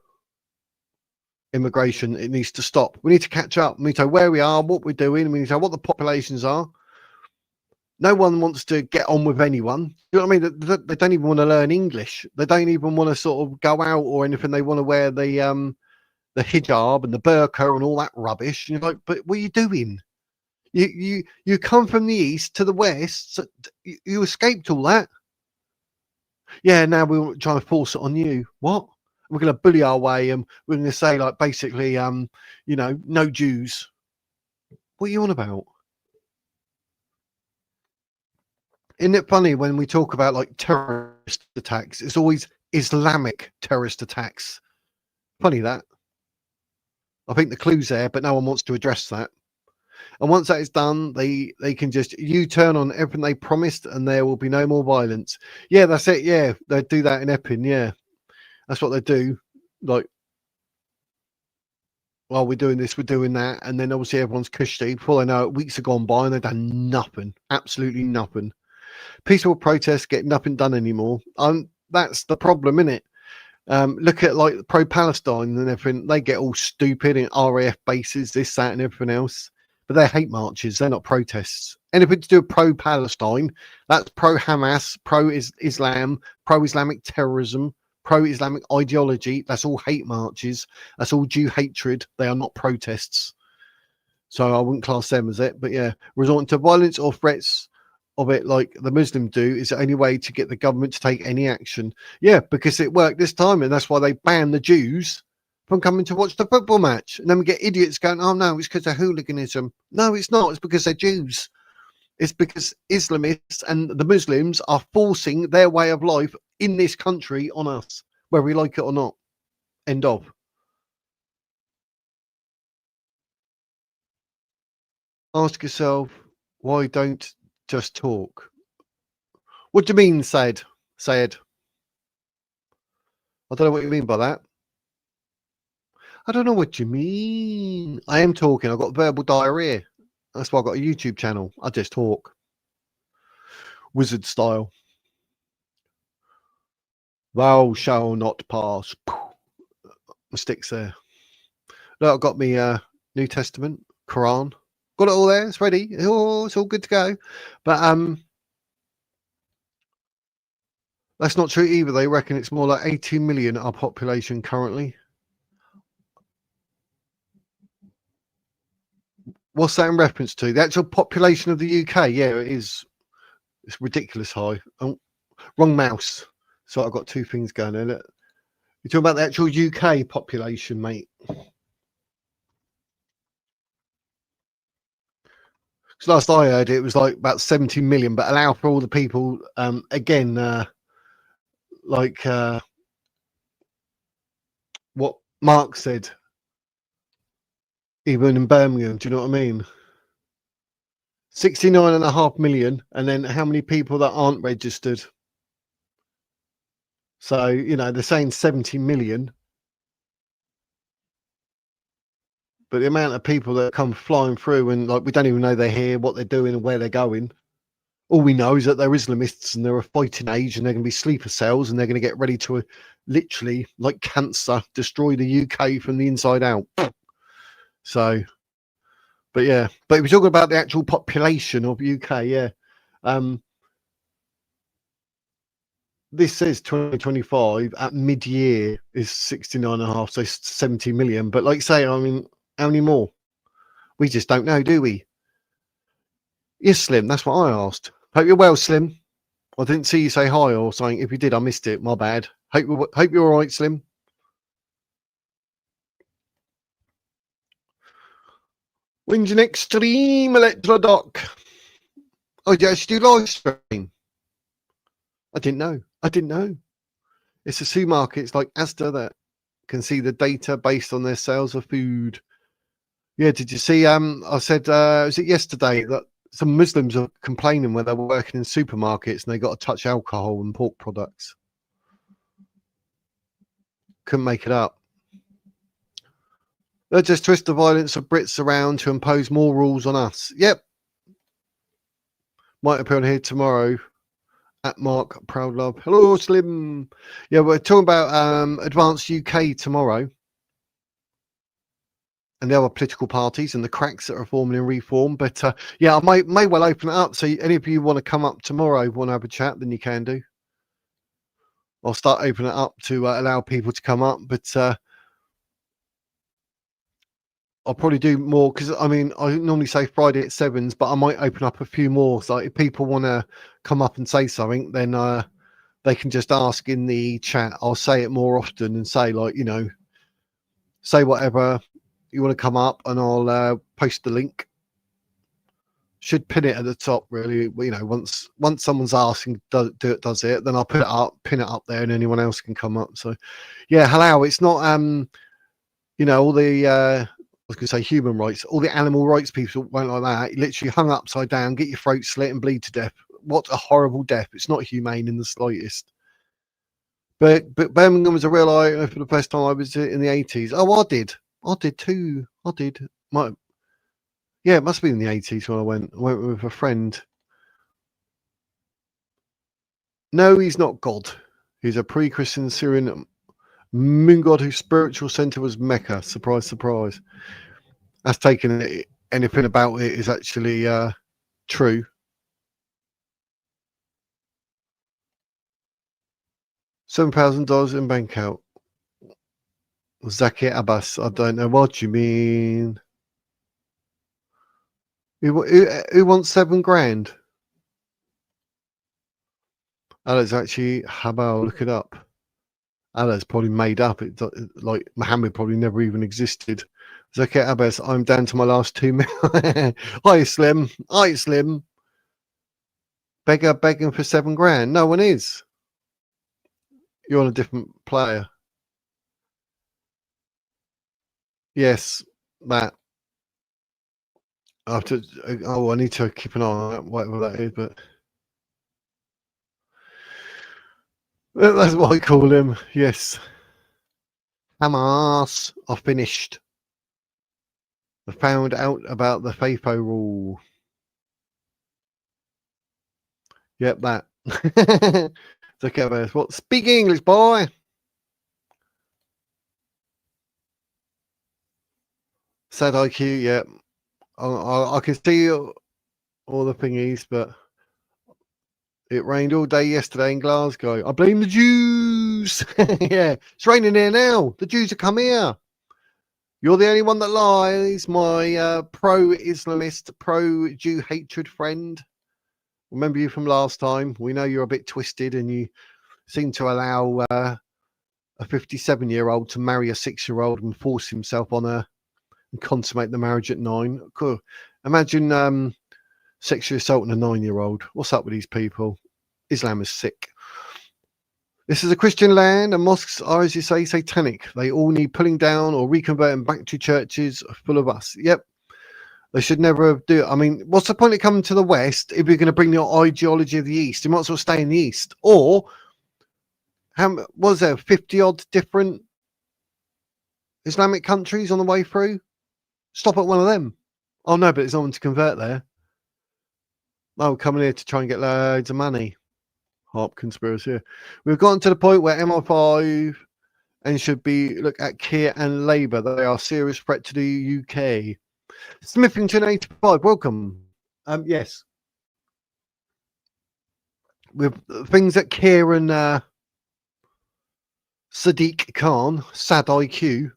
immigration, it needs to stop. We need to catch up. We need to know where we are, what we're doing. We need to know what the populations are. No one wants to get on with anyone. You know what I mean? They don't even want to learn English. They don't even want to sort of go out or anything. They want to wear the hijab and the burqa and all that rubbish. And you're like, but what are you doing? You come from the east to the west. So you escaped all that. Yeah, now we're trying to force it on you. What? We're going to bully our way, and we're going to say, like, basically, no Jews. What are you on about? Isn't it funny when we talk about like terrorist attacks? It's always Islamic terrorist attacks. Funny that. I think the clue's there, but no one wants to address that. And once that is done, they can just U-turn on everything they promised, and there will be no more violence. Yeah, that's it. Yeah, they do that in Epping. Yeah, that's what they do. Like, well, we're doing this, we're doing that, and then obviously everyone's cushy. Before they know it, weeks have gone by and they've done nothing. Absolutely nothing. Peaceful protests get nothing done anymore. That's the problem, innit? Look at like pro-Palestine and everything. They get all stupid in RAF bases, this, that, and everything else. But they're hate marches. They're not protests. Anything to do with pro-Palestine, that's pro-Hamas, pro-Islam, pro-Islamic terrorism, pro-Islamic ideology. That's all hate marches. That's all Jew hatred. They are not protests. So I wouldn't class them as it. But yeah, resorting to violence or threats of it like the Muslims do is the only way to get the government to take any action. Yeah, because it worked this time, and that's why they banned the Jews from coming to watch the football match. And then we get idiots going, oh no, it's because of hooliganism. No, it's not. It's because they're Jews. It's because Islamists and the Muslims are forcing their way of life in this country on us. whether we like it or not. End of. Ask yourself, why don't just talk? What do you mean, Said? Said. I don't know what you mean by that. I don't know what you mean. I am talking. I've got verbal diarrhea. That's why I've got a YouTube channel. I just talk. Wizard style. Thou shall not pass. Sticks there. Look, I've got me New Testament, Quran. Got it all there. It's ready. Oh, it's all good to go. But that's not true either. They reckon it's more like 18 million our population currently. What's that in reference to? The actual population of the UK? Yeah, it is. It's ridiculous high. Oh, wrong mouse. So I've got two things going on. You're talking about the actual UK population, mate. So last I heard, it was like about 70 million, but allow for all the people, what Mark said, even in Birmingham, do you know what I mean? 69.5 million, and then how many people that aren't registered? So, they're saying 70 million, but the amount of people that come flying through and we don't even know they're here, what they're doing and where they're going. All we know is that they're Islamists and they're a fighting age and they're going to be sleeper cells and they're going to get ready to literally, like cancer, destroy the UK from the inside out. So, but yeah, but if we're talking about the actual population of UK, yeah. This says 2025 at mid-year is 69.5, so 70 million. But like say, I mean, how many more? We just don't know, do we? Yes, Slim, that's what I asked. Hope you're well, Slim. I didn't see you say hi or something. If you did, I missed it. My bad. Hope you're all right, Slim. When's your next stream, Electrodoc? Oh, you actually do live stream? I didn't know. It's a supermarket. It's like Asda that can see the data based on their sales of food. Yeah, did you see? I said, was it yesterday that some Muslims are complaining when they were working in supermarkets and they got to touch alcohol and pork products? Couldn't make it up. They'll just twist the violence of Brits around to impose more rules on us. Yep. Might appear on here tomorrow. At Mark Proud Love. Hello, Slim. Yeah, we're talking about Advanced UK tomorrow. And the other political parties and the cracks that are forming in reform. But yeah, I may well open it up. So any of you want to come up tomorrow, want to have a chat, then you can do. I'll start opening it up to allow people to come up. But I'll probably do more because I mean, I normally say Friday at 7s, but I might open up a few more. So if people want to come up and say something, then they can just ask in the chat. I'll say it more often and say say whatever you want to come up, and I'll post the link. Should pin it at the top, really. Once someone's asking, does it? Then I'll put it up, pin it up there, and anyone else can come up. So, yeah, hello. It's not all the I was going to say human rights, all the animal rights people won't like that. You literally hung upside down, get your throat slit, and bleed to death. What a horrible death! It's not humane in the slightest. But Birmingham was a real eye opener for the first time I was in the 80s. Oh, I did too. It must have been in the 80s when I went with a friend. No, he's not God. He's a pre-Christian Syrian moon god whose spiritual center was Mecca. Surprise, surprise. That's taken it. Anything about it is actually true. $7,000 in bank account. Zakir Abbas. I don't know what you mean. Who wants $7,000? Allah's actually Habal. Look it up. Allah's probably made up. It like Muhammad probably never even existed. Zakir Abbas. I'm down to my last 2 minutes. Hi Slim. Hi Slim. Beggar begging for $7,000. No one is. You're on a different player. Yes, that. I have to. Oh, I need to keep an eye on that, whatever that is. But that's what I call him. Yes, Hamas are finished. I found out about the FAFO rule. Yep, that. Look at this. What? Speak English, boy. Sad IQ. Yep. I can see all the thingies, but it rained all day yesterday in Glasgow. I blame the Jews. Yeah, it's raining here now. The Jews have come here. You're the only one that lies, my pro-Islamist, pro-Jew hatred friend. Remember you from last time. We know you're a bit twisted and you seem to allow a 57-year-old to marry a 6-year-old and force himself on her and consummate the marriage at 9. Cool. Imagine sexually assaulting a 9-year-old. What's up with these people? Islam is sick. This is a Christian land and mosques are, as you say, satanic. They all need pulling down or reconverting back to churches full of us. Yep. They should never do it. I mean, what's the point of coming to the West if you're going to bring the ideology of the East? You might as well stay in the East. Or, how was there 50-odd different Islamic countries on the way through? Stop at one of them. Oh, no, but there's no one to convert there. Oh, coming here to try and get loads of money. Harp conspiracy. We've gotten to the point where MI5 and should be look at Keir and Labour. They are a serious threat to the UK. Smithington 85, welcome. Yes. With things that Keir and Sadiq Khan, Sad IQ,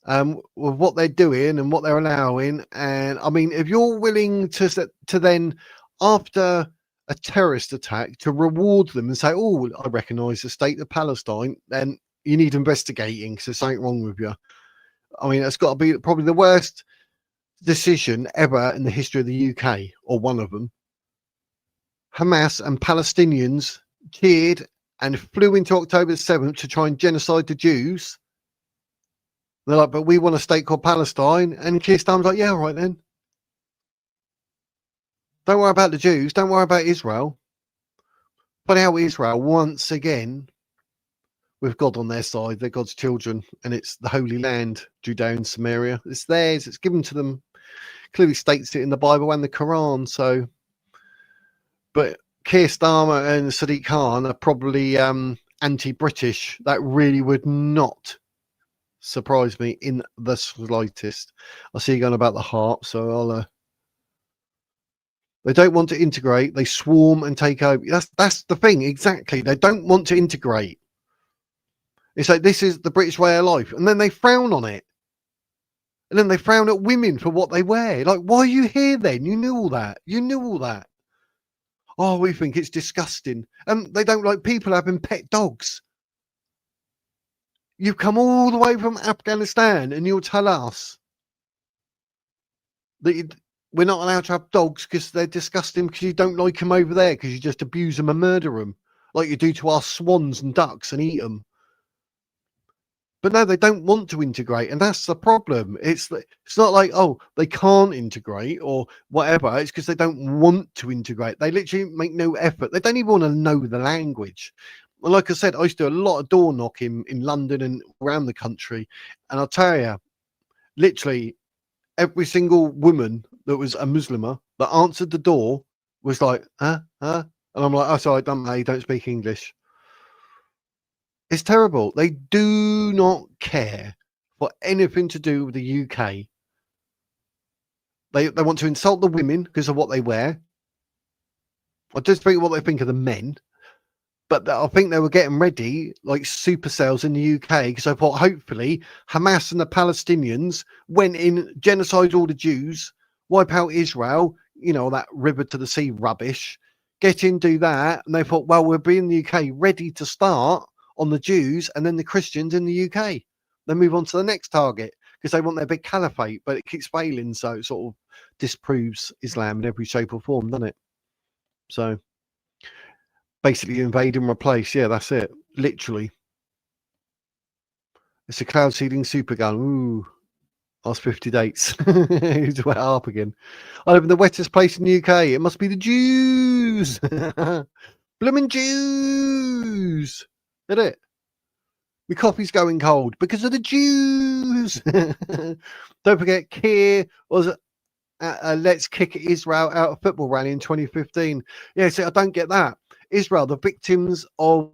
with what they're doing and what they're allowing. And I mean, if you're willing to then, after a terrorist attack, to reward them and say, oh, I recognise the state of Palestine, then you need investigating because there's something wrong with you. I mean, it's got to be probably the worst decision ever in the history of the UK, or one of them. Hamas and Palestinians cheered and flew into October 7th to try and genocide the Jews. They're like, but we want a state called Palestine. And Keir Starmer's like, yeah, all right then. Don't worry about the Jews. Don't worry about Israel. But how Israel, once again, with God on their side, they're God's children, and it's the Holy Land, Judea and Samaria. It's theirs. It's given to them. Clearly states it in the Bible and the Quran. So, but Keir Starmer and Sadiq Khan are probably anti-British. That really would not surprise me in the slightest. I see you going about the heart, so I'll. They don't want to integrate. They swarm and take over. That's the thing, exactly. They don't want to integrate. It's like, this is the British way of life. And then they frown on it. And then they frown at women for what they wear. Like, why are you here then? You knew all that. You knew all that. Oh, we think it's disgusting. And they don't like people having pet dogs. You've come all the way from Afghanistan and you'll tell us that we're not allowed to have dogs because they're disgusting, because you don't like them over there, because you just abuse them and murder them like you do to our swans and ducks and eat them. But no, they don't want to integrate, and that's the problem. It's not like, oh, they can't integrate or whatever. It's because they don't want to integrate. They literally make no effort. They don't even want to know the language. Well, like I said, I used to do a lot of door knocking in London and around the country, and I'll tell you, literally every single woman that was a Muslimah that answered the door was like, huh? And I'm like, oh, sorry, don't speak English. It's terrible. They do not care for anything to do with the UK. They want to insult the women because of what they wear. I just think what they think of the men. But I think they were getting ready, like supercells in the UK, because I thought hopefully Hamas and the Palestinians went in, genocide all the Jews, wipe out Israel, you know, that river to the sea rubbish, get in, do that. And they thought, well, we'll be in the UK ready to start on the Jews and then the Christians in the UK. Then move on to the next target because they want their big caliphate, but it keeps failing. So it sort of disproves Islam in every shape or form, doesn't it? So basically invade and replace. Yeah, that's it. Literally. It's a cloud seeding super gun. Ooh, ask 50 dates. It's wet up again. I live in the wettest place in the UK. It must be the Jews. Blooming Jews. Isn't it? My coffee's going cold because of the Jews. Don't forget, Keir was Let's Kick Israel Out of Football rally in 2015. Yeah, see, I don't get that. Israel, the victims of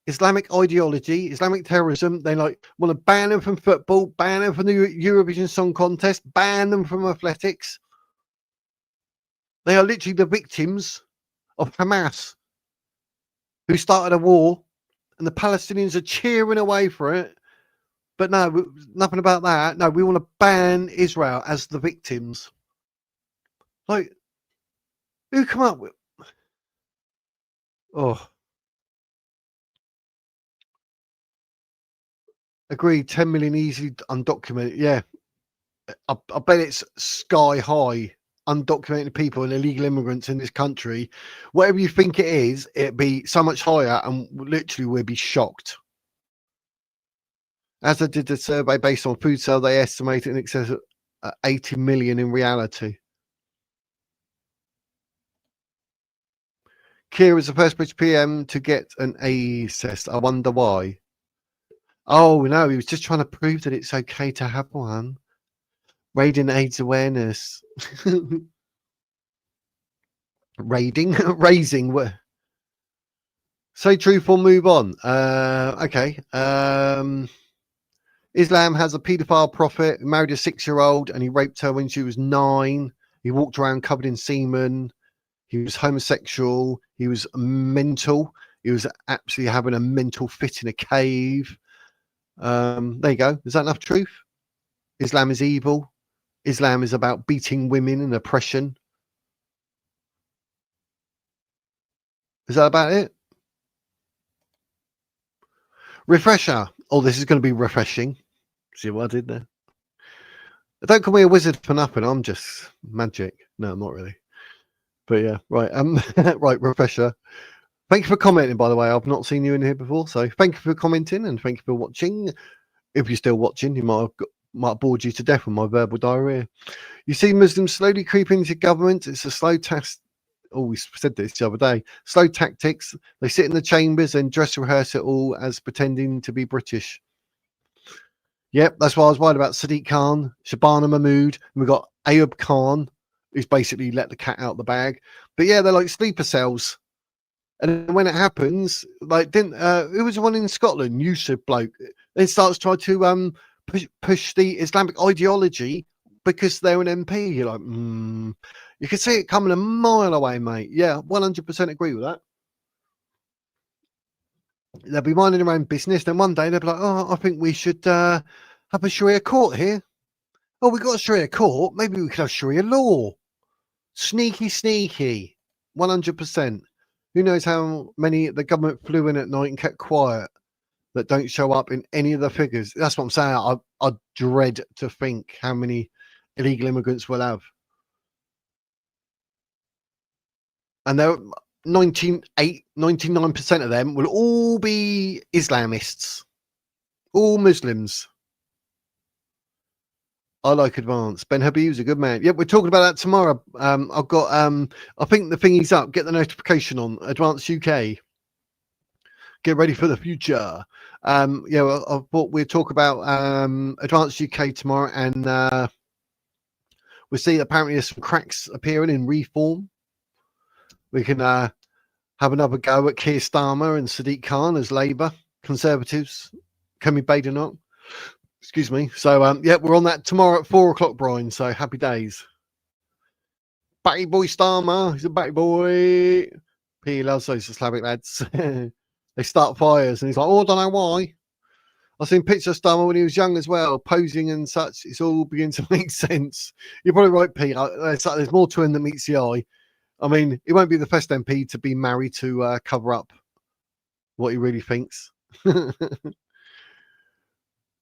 Islamic ideology, Islamic terrorism, they like want to ban them from football, ban them from the Eurovision Song Contest, ban them from athletics. They are literally the victims of Hamas, who started a war, and the Palestinians are cheering away for it. But no, nothing about that. No, we want to ban Israel as the victims. Like, who come up with? Oh, agreed. 10 million easily undocumented. Yeah, I bet it's sky high. Undocumented people and illegal immigrants in this country. Whatever you think it is, it'd be so much higher, and literally we'd be shocked. As I did the survey based on food sale, they estimated in excess of 80 million in reality. Keir was the first British PM to get an AIDS test. I wonder why. Oh no, he was just trying to prove that it's okay to have one. Raiding AIDS awareness. Raising. Say truth or move on. Okay. Islam has a paedophile prophet, married a 6-year-old, and he raped her when she was 9. He walked around covered in semen. He was homosexual. He was mental. He was absolutely having a mental fit in a cave. There you go. Is that enough truth? Islam is evil. Islam is about beating women and oppression. Is that about it? Refresher. Oh, this is going to be refreshing. See what I did there? Don't call me a wizard for nothing. I'm just magic. No, I'm not really. But yeah, right. Right, refresher. Thank you for commenting, by the way. I've not seen you in here before, so thank you for commenting and thank you for watching. If you're still watching, you might have bored you to death with my verbal diarrhea. You see Muslims slowly creeping into government. It's a slow test. Oh, we said this the other day. Slow tactics. They sit in the chambers and dress rehearse it all as pretending to be British. Yep, that's why I was worried about Sadiq Khan, Shabana Mahmood, and we've got Ayub Khan, who's basically let the cat out the bag. But yeah, they're like sleeper cells. And when it happens, like who was the one in Scotland? Yusuf bloke. Then starts trying to push the Islamic ideology because they're an MP. You're like, you can see it coming a mile away, mate. Yeah, 100% agree with that. They'll be minding their own business. Then one day they'll be like, oh, I think we should have a Sharia court here. Oh, we got a Sharia court. Maybe we could have Sharia law. Sneaky. 100%. Who knows how many the government flew in at night and kept quiet that don't show up in any of the figures. That's what I'm saying. I dread to think how many illegal immigrants we'll have. And they're 99% of them will all be Islamists, all Muslims. I like Advance. Ben Habib's a good man. Yep, we're talking about that tomorrow. I've got I think the thingy's up. Get the notification on Advance UK. Get ready for the future. Yeah, I thought we'd talk about Advance UK tomorrow, and we'll see. Apparently, there's some cracks appearing in reform. We can have another go at Keir Starmer and Sadiq Khan as Labour Conservatives. Kemi Badenoch. Excuse me. So, yeah, we're on that tomorrow at 4:00, Brian. So happy days. Batty boy Starmer. He's a batty boy. He loves those Slavic lads. They start fires, and he's like, oh, I don't know why. I've seen pictures of Starmer when he was young as well, posing and such. It's all beginning to make sense. You're probably right, Pete. There's more to him than meets the eye. I mean, he won't be the first MP to be married to cover up what he really thinks.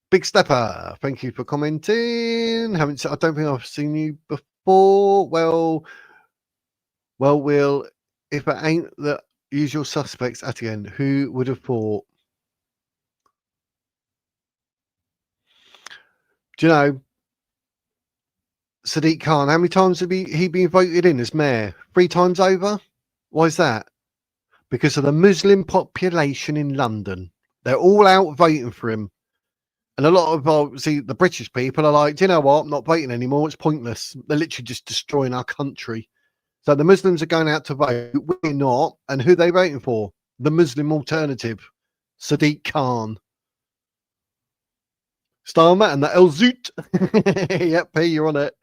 Big Stepper, thank you for commenting. I don't think I've seen you before. Well, if it ain't the usual suspects at the end, who would have thought? Do you know Sadiq Khan? How many times have he been voted in as mayor? 3 times over. Why is that? Because of the Muslim population in London. They're all out voting for him. And a lot of, obviously, the British people are like, do you know what? I'm not voting anymore. It's pointless. They're literally just destroying our country. So the Muslims are going out to vote. We're not. And who are they voting for? The Muslim alternative, Sadiq Khan. Starmer and the El Zoot. Yep, P, you're on it.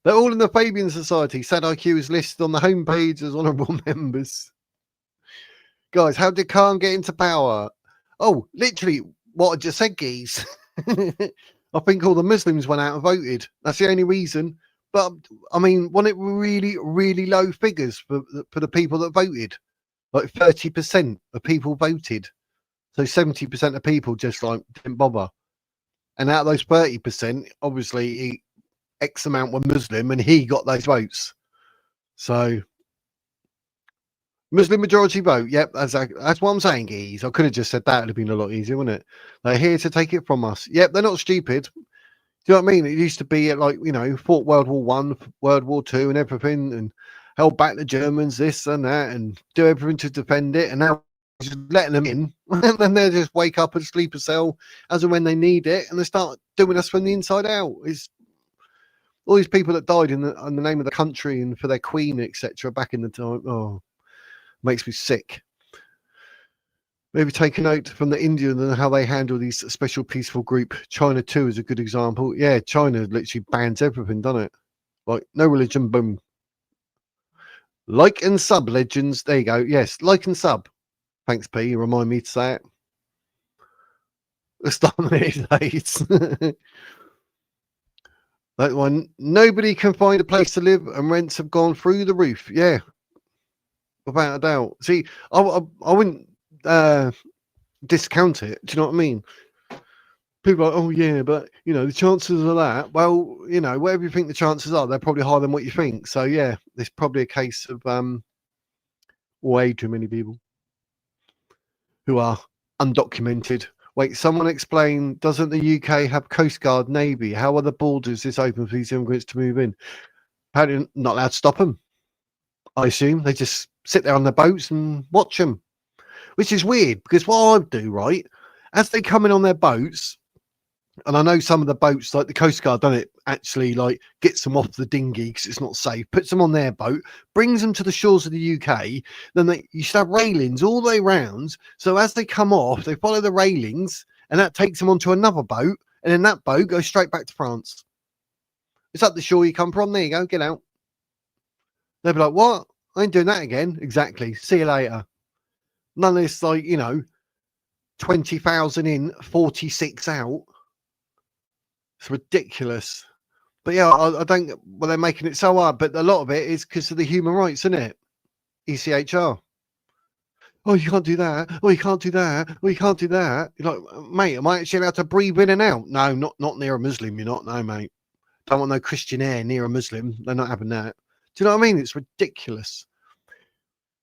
They're all in the Fabian Society. Sad IQ is listed on the homepage as honourable members. Guys, how did Khan get into power? Oh, literally, what I just said, geez. I think all the Muslims went out and voted. That's the only reason. But, I mean, wasn't it really, really low figures for the people that voted? Like 30% of people voted. So 70% of people just like didn't bother. And out of those 30%, obviously, X amount were Muslim and he got those votes. So Muslim majority vote. Yep, that's what I'm saying, geez. I could have just said that. It would have been a lot easier, wouldn't it? They're here to take it from us. Yep, they're not stupid. Do you know what I mean? It used to be like, you know, fought World War One, World War Two, and everything, and held back the Germans, this and that, and do everything to defend it. And now just letting them in, and then they just wake up and sleep a cell as and when they need it, and they start doing us from the inside out. It's all these people that died in the name of the country and for their queen, etc. Back in the time. Oh, makes me sick. Maybe take a note from the Indians and how they handle these special peaceful group. China too is a good example. Yeah, China literally bans everything, doesn't it? Like no religion, boom. Like and sub, legends. There you go. Yes, like and sub. Thanks, P. You remind me to say it. Let's start these days. That one. Nobody can find a place to live, and rents have gone through the roof. Yeah, without a doubt. See, I wouldn't discount it. Do you know what I mean? People are like, oh yeah, but you know the chances of that. Well, you know, whatever you think the chances are, they're probably higher than what you think. So yeah, there's probably a case of way too many people who are undocumented. Wait, someone explain, doesn't the UK have Coast Guard, Navy? How are the borders this open for these immigrants to move in? Apparently not allowed to stop them. I assume they just sit there on their boats and watch them, which is weird because what I do, right, as they come in on their boats, and I know some of the boats, like the Coast Guard, done it actually, like gets them off the dinghy because it's not safe, puts them on their boat, brings them to the shores of the UK. Then you should have railings all the way round. So as they come off, they follow the railings, and that takes them onto another boat, and then that boat goes straight back to France. It's up the shore you come from. There you go, get out. They'll be like, what? I ain't doing that again. Exactly. See you later. None of this, like, you know, 20,000 in, 46 out. It's ridiculous. But yeah, I don't. Well, they're making it so hard, but a lot of it is because of the human rights, isn't it? ECHR. Oh, you can't do that. Oh, you can't do that. Oh, you can't do that. You're like, mate, am I actually allowed to breathe in and out? No, not near a Muslim. You're not. No, mate. Don't want no Christian air near a Muslim. They're not having that. Do you know what I mean? It's ridiculous.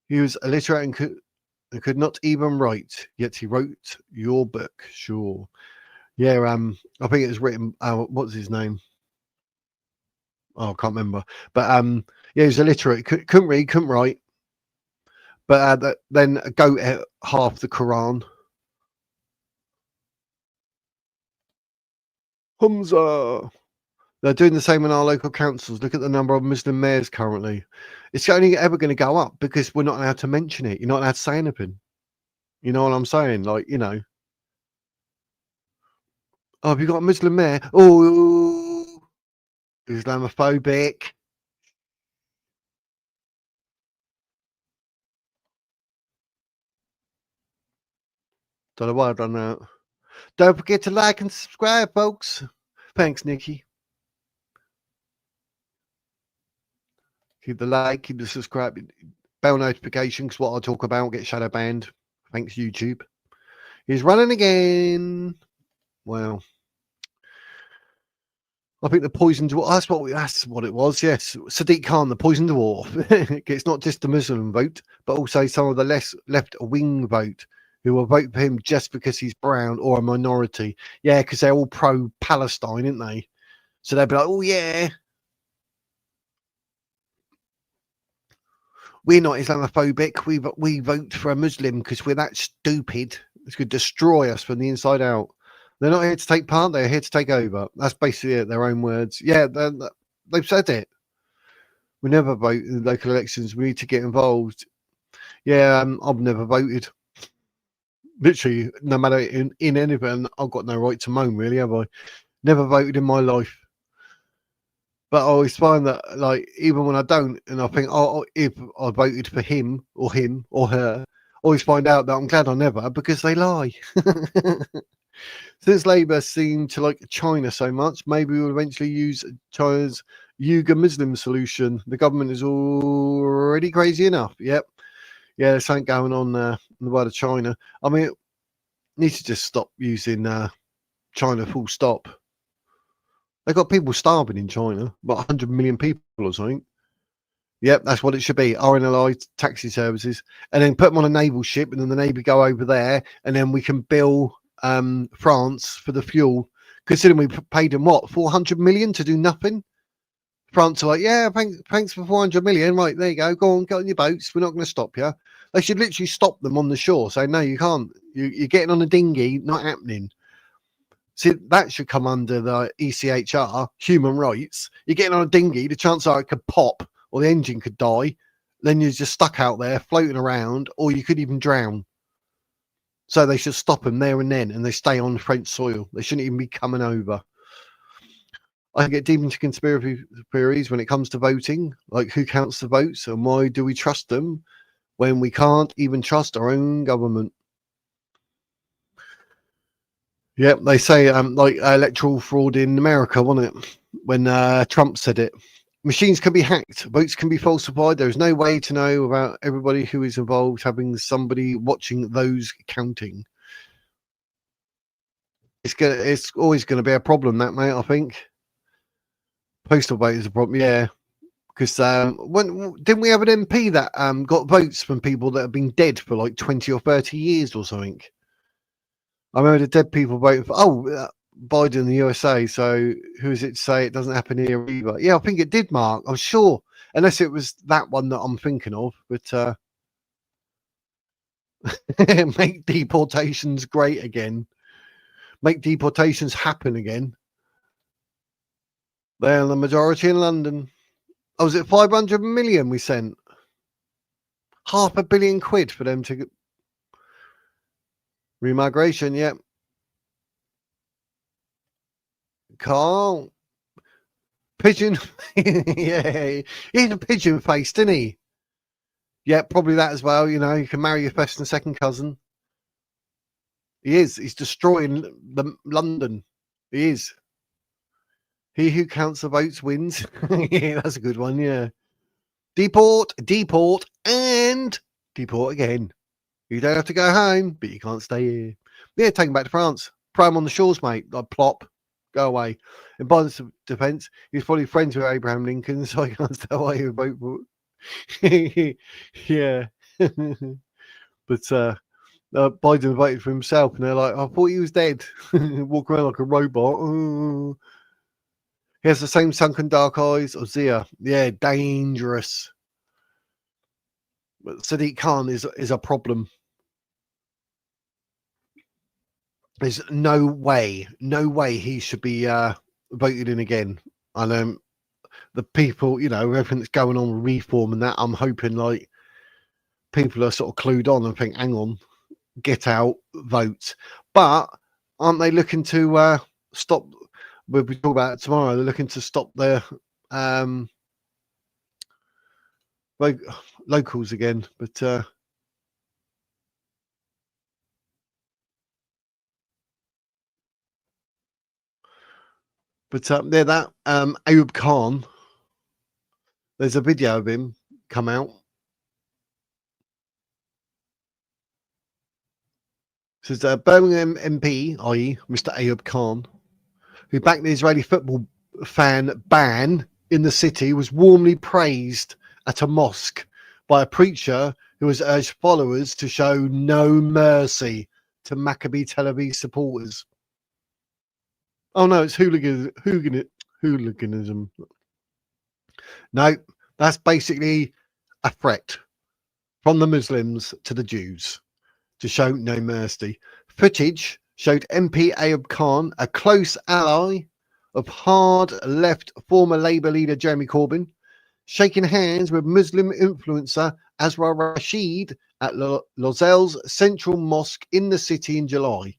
He was illiterate and could not even write, yet he wrote your book. Sure. Yeah, I think it was written. What's his name? Oh, I can't remember. But yeah, he was illiterate. Couldn't read, couldn't write. But then a goat ate half the Quran. Humza. They're doing the same in our local councils. Look at the number of Muslim mayors currently. It's only ever going to go up because we're not allowed to mention it. You're not allowed to say anything. You know what I'm saying? Like, you know. Oh, have you got a Muslim mayor? Oh, Islamophobic. Don't know why I've done that. Don't forget to like and subscribe, folks. Thanks, Nikki. Keep the like, keep the subscribe, bell notification, because what I talk about get shadow banned. Thanks, YouTube. He's running again. Well, I think the poisoned dwarf. That's what it was. Yes, Sadiq Khan, the poisoned dwarf. It's not just the Muslim vote, but also some of the less left wing vote who will vote for him just because he's brown or a minority. Yeah, because they're all pro-Palestine, aren't they? So they'll be like, oh, yeah, we're not Islamophobic. We vote for a Muslim because we're that stupid. It's going to destroy us from the inside out. They're not here to take part. They're here to take over. That's basically it, their own words. Yeah, they've said it. We never vote in local elections. We need to get involved. Yeah, I've never voted. Literally, no matter in anything, I've got no right to moan, really, have I? Never voted in my life. But I always find that, like, even when I don't, and I think, oh, if I voted for him or her, I always find out that I'm glad I never, because they lie. Since Labour seemed to like China so much, maybe we'll eventually use China's Uyghur Muslim solution. The government is already crazy enough. Yep. Yeah, there's something going on in the world of China. I mean, it needs to just stop using China full stop. They've got people starving in China, about 100 million people or something. Yep, that's what it should be. RNLI taxi services. And then put them on a naval ship, and then the Navy go over there, and then we can bill France for the fuel. Considering we paid them, what, 400 million to do nothing? France are like, yeah, thanks for 400 million. Right, there you go. Go on, get on your boats. We're not going to stop you. They should literally stop them on the shore. Say, no, you can't. You're getting on a dinghy, not happening. See, that should come under the ECHR, human rights. You're getting on a dinghy, the chance are it could pop or the engine could die. Then you're just stuck out there floating around, or you could even drown. So they should stop them there and then, and they stay on French soil. They shouldn't even be coming over. I get deep into conspiracy theories when it comes to voting, like who counts the votes and why do we trust them when we can't even trust our own government? Yep, they say like electoral fraud in America, wasn't it? When Trump said it. Machines can be hacked, votes can be falsified. There is no way to know about everybody who is involved having somebody watching those counting. It's always going to be a problem, that, mate, I think. Postal vote is a problem, yeah. Because when didn't we have an MP that got votes from people that have been dead for like 20 or 30 years or something? I remember the dead people voting for Biden in the USA. So who is it to say it doesn't happen here either? Yeah, I think it did, Mark. I'm sure, unless it was that one that I'm thinking of. But make deportations great again. Make deportations happen again. They're the majority in London. Oh, was it 500 million we sent? £500 million for them to get remigration, yep. Carl. Pigeon. Yeah, he's a pigeon faced, isn't he? Yeah, probably that as well. You know, you can marry your first and second cousin. He is. He's destroying London. He is. He who counts the votes wins. Yeah, that's a good one. Yeah. Deport, and deport again. You don't have to go home, but you can't stay here. Yeah, take him back to France. Throw him on the shores, mate. Like plop. Go away. In Biden's defense, he's probably friends with Abraham Lincoln, so I can't stay away and vote for it. Yeah. But Biden voted for himself, and they're like, I thought he was dead. Walk around like a robot. He has the same sunken dark eyes of Zia. Yeah, dangerous. But Sadiq Khan is a problem. There's no way he should be voted in again. And the people, you know, everything that's going on with reform and that, I'm hoping like people are sort of clued on and think, hang on, get out, vote. But aren't they looking to stop? We'll be talking about it tomorrow. They're looking to stop their locals again, but yeah, that Ayub Khan. There's a video of him come out. Says Birmingham MP, i.e., Mr. Ayub Khan, who backed the Israeli football fan ban in the city, was warmly praised at a mosque by a preacher who has urged followers to show no mercy to Maccabi Tel Aviv supporters. Oh no, it's hooliganism. No, that's basically a threat from the Muslims to the Jews to show no mercy. Footage showed MP Ayub Khan, a close ally of hard left former Labour leader Jeremy Corbyn, shaking hands with Muslim influencer Asra Rashid at Lozel's Central Mosque in the city in July.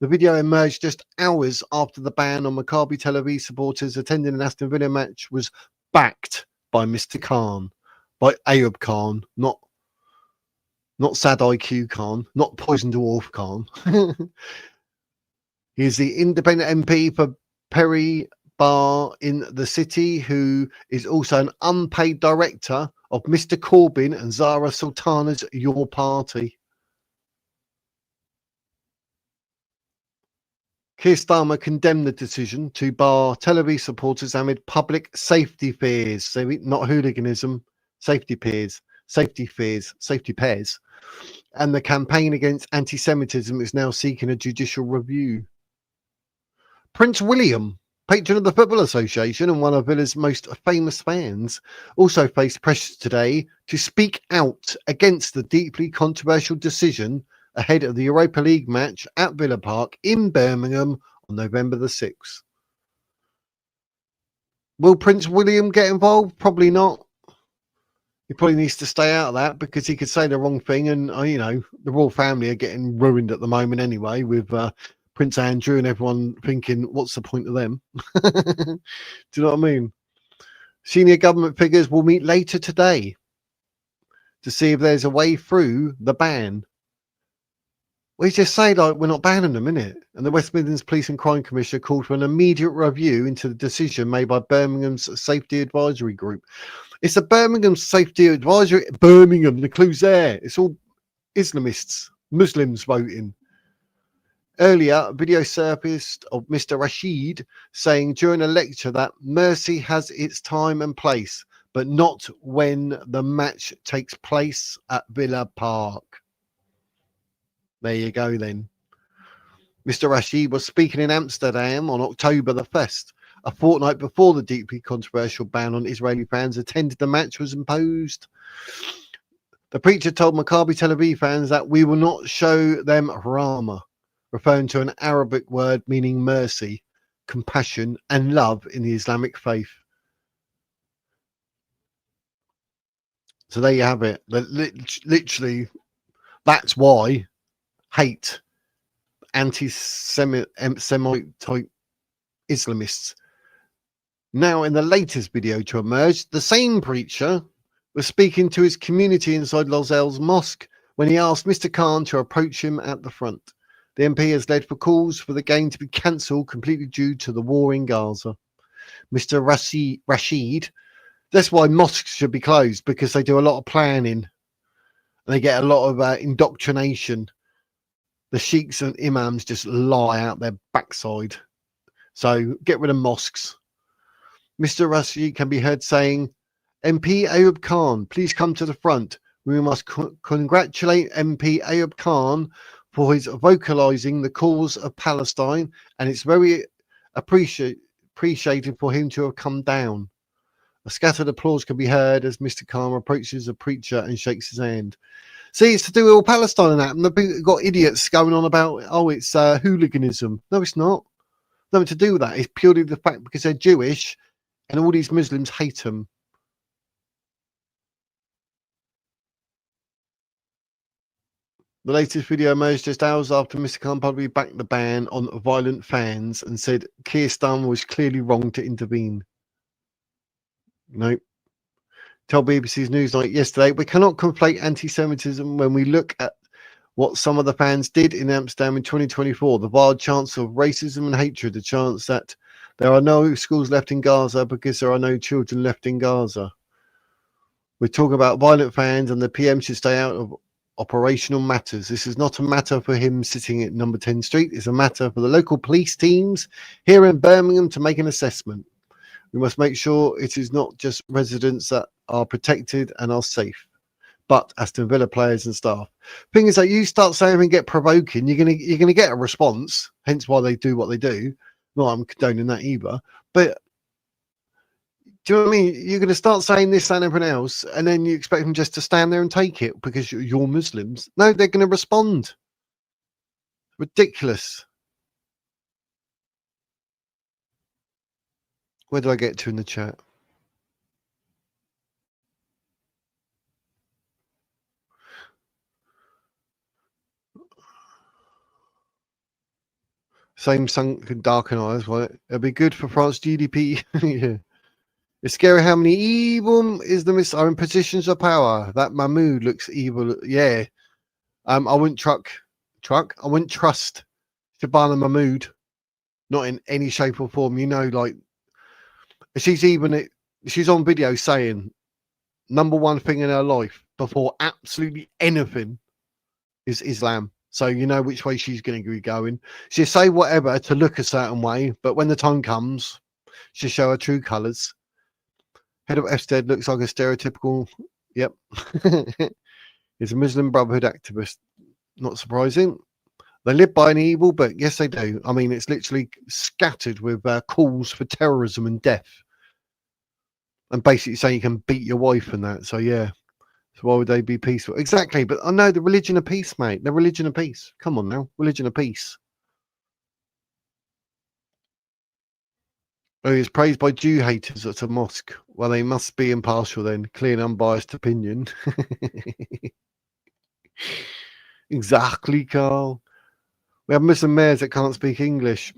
The video emerged just hours after the ban on Maccabi Tel Aviv supporters attending an Aston Villa match was backed by Mr. Khan, by Ayub Khan, not Sadiq Khan, not Poison Dwarf Khan. He is the independent MP for Perry Bar in the city, who is also an unpaid director of Mr. Corbyn and Zara Sultana's Your Party. Keir Starmer condemned the decision to bar Tel Aviv supporters amid public safety fears. So not hooliganism, safety fears. And the campaign against anti-Semitism is now seeking a judicial review. Prince William, patron of the Football Association and one of Villa's most famous fans, also faced pressure today to speak out against the deeply controversial decision ahead of the Europa League match at Villa Park in Birmingham on November the 6th. Will Prince William get involved? Probably not. He probably needs to stay out of that because he could say the wrong thing, and the royal family are getting ruined at the moment anyway, with Prince Andrew and everyone thinking, what's the point of them? Do you know what I mean? Senior government figures will meet later today to see if there's a way through the ban. We just say, we're not banning them, innit? And the West Midlands Police and Crime Commissioner called for an immediate review into the decision made by Birmingham's Safety Advisory Group. It's the Birmingham Safety Advisory. Birmingham, the clue's there. It's all Islamists, Muslims voting. Earlier, a video surfaced of Mr. Rashid saying during a lecture that mercy has its time and place, but not when the match takes place at Villa Park. There you go then. Mr. Rashid was speaking in Amsterdam on October the 1st, a fortnight before the deeply controversial ban on Israeli fans attended the match was imposed. The preacher told Maccabi Tel Aviv fans that we will not show them rahmah, referring to an Arabic word meaning mercy, compassion, and love in the Islamic faith. So there you have it. Literally, that's why hate anti-Semite type Islamists. Now, in the latest video to emerge, the same preacher was speaking to his community inside Lozel's mosque when he asked Mr. Khan to approach him at the front. The MP has led for calls for the game to be cancelled completely due to the war in Gaza. Mr. Rashid, that's why mosques should be closed, because they do a lot of planning and they get a lot of indoctrination. The sheikhs and imams just lie out their backside. So get rid of mosques. Mr. Rashid can be heard saying, MP Ayub Khan, please come to the front. We must congratulate MP Ayub Khan for his vocalizing the cause of Palestine, and it's very appreciated for him to have come down. A scattered applause can be heard as Mr. Khan approaches the preacher and shakes his hand. See, it's to do with all Palestine and that, and they've got idiots going on about, it's hooliganism. No, it's not. Nothing to do with that. It's purely the fact because they're Jewish and all these Muslims hate them. The latest video emerged just hours after Mr. Khan publicly backed the ban on violent fans and said Keir Starmer was clearly wrong to intervene. No. Told BBC's Newsnight yesterday, we cannot conflate anti-Semitism when we look at what some of the fans did in Amsterdam in 2024. The vile chance of racism and hatred, the chance that there are no schools left in Gaza because there are no children left in Gaza. We're talking about violent fans, and the PM should stay out of operational matters. This is not a matter for him sitting at number 10 Street. It's a matter for the local police teams here in Birmingham to make an assessment. We must make sure it is not just residents that are protected and are safe, but Aston Villa players and staff. Thing is that you start saying and get provoking, you're gonna get a response. Hence why they do what they do. Not I'm condoning that either, but do you know what I mean? You're going to start saying this and everything else, and then you expect them just to stand there and take it because you're Muslims. No, they're going to respond. Ridiculous. Where do I get to in the chat? Same sunken darkened eyes, right? It'll be good for France GDP. Yeah. It's scary how many evil Islamists are in positions of power. That Mahmoud looks evil. Yeah. I wouldn't I wouldn't trust Shabana Mahmood. Not in any shape or form. You know, like she's on video saying number one thing in her life before absolutely anything is Islam. So you know which way she's going to be going. She'll say whatever to look a certain way, but when the time comes, she'll show her true colours. Head of Fstead looks like a stereotypical. Yep. He's a Muslim Brotherhood activist. Not surprising. They live by an evil, but yes, they do. I mean, it's literally scattered with calls for terrorism and death. And basically saying you can beat your wife and that. So, yeah. So why would they be peaceful? Exactly. But I know the religion of peace, mate. The religion of peace. Come on now. Religion of peace. Oh, he's praised by Jew haters at a mosque. Well, they must be impartial then. Clear and unbiased opinion. Exactly, Carl. We have Muslim mayors that can't speak English.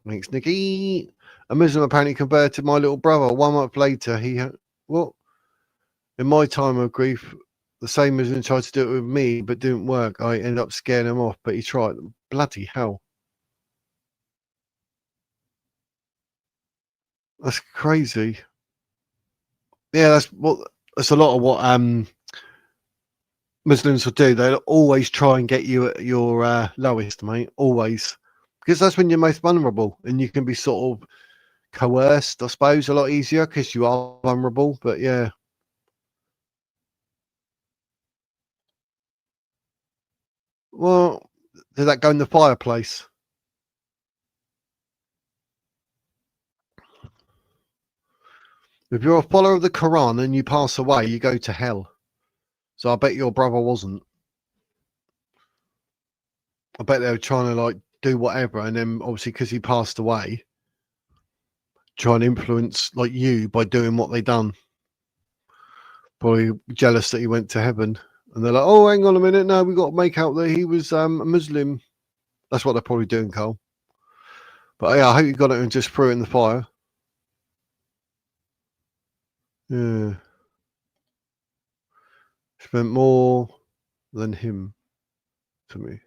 Thanks, Nicky. A Muslim apparently converted my little brother. 1 month later, he had... What? In my time of grief, the same Muslim tried to do it with me, but didn't work. I ended up scaring him off, but he tried. Bloody hell. That's crazy. Yeah, that's a lot of what Muslims will do. They'll always try and get you at your lowest, mate. Always. Because that's when you're most vulnerable and you can be sort of coerced, I suppose, a lot easier because you are vulnerable. But yeah. Well, did that go in the fireplace? If you're a follower of the Quran and you pass away, you go to hell. So I bet your brother wasn't. I bet they were trying to like do whatever, and then obviously because he passed away, try and influence like you by doing what they done. Probably jealous that he went to heaven, and they're like, "Oh, hang on a minute, no, we got to make out that he was a Muslim." That's what they're probably doing, Cole. But yeah, I hope you got it and just threw it in the fire. Yeah, she meant more than him to me.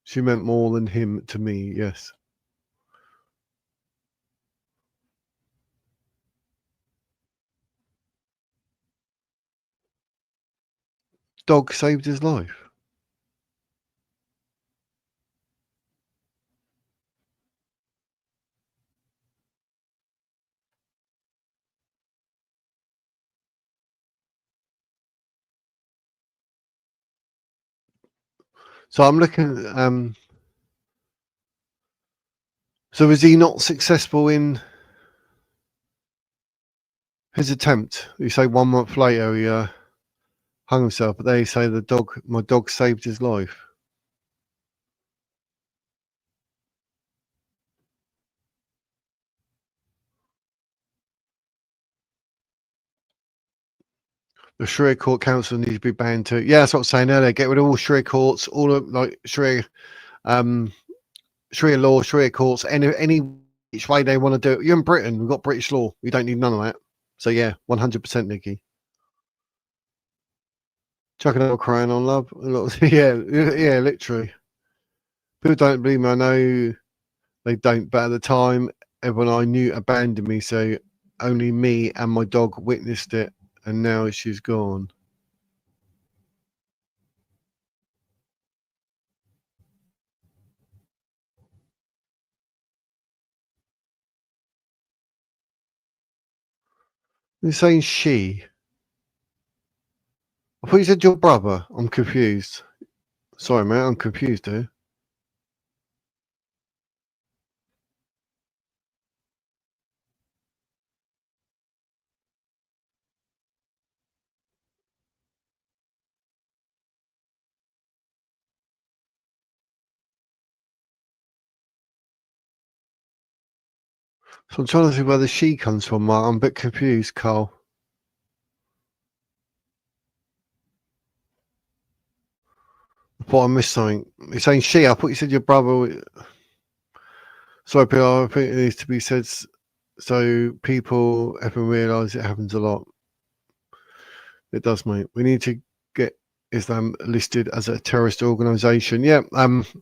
She meant more than him to me. Yes. Dog saved his life. So I'm looking. So was he not successful in his attempt? You say 1 month later he hung himself, but they say my dog saved his life. The Sharia court council needs to be banned too. Yeah, that's what I was saying earlier. Get rid of all Sharia courts, all of like Sharia law, Sharia courts, any which way they want to do it. You're in Britain, we've got British law. We don't need none of that. So yeah, 100%, Nikki. Chucking out crying on love. Yeah, yeah, literally. People don't believe me. I know they don't, but at the time, everyone I knew abandoned me. So only me and my dog witnessed it, and now she's gone. They're saying she. I thought you said your brother. I'm confused. Sorry, mate. I'm confused here. So I'm trying to see where the she comes from, Mark. I'm a bit confused, Carl. I thought I missed something. You're saying she. I thought you said your brother. Sorry, but I think it needs to be said so people ever realise it happens a lot. It does, mate. We need to get Islam listed as a terrorist organisation. Yeah.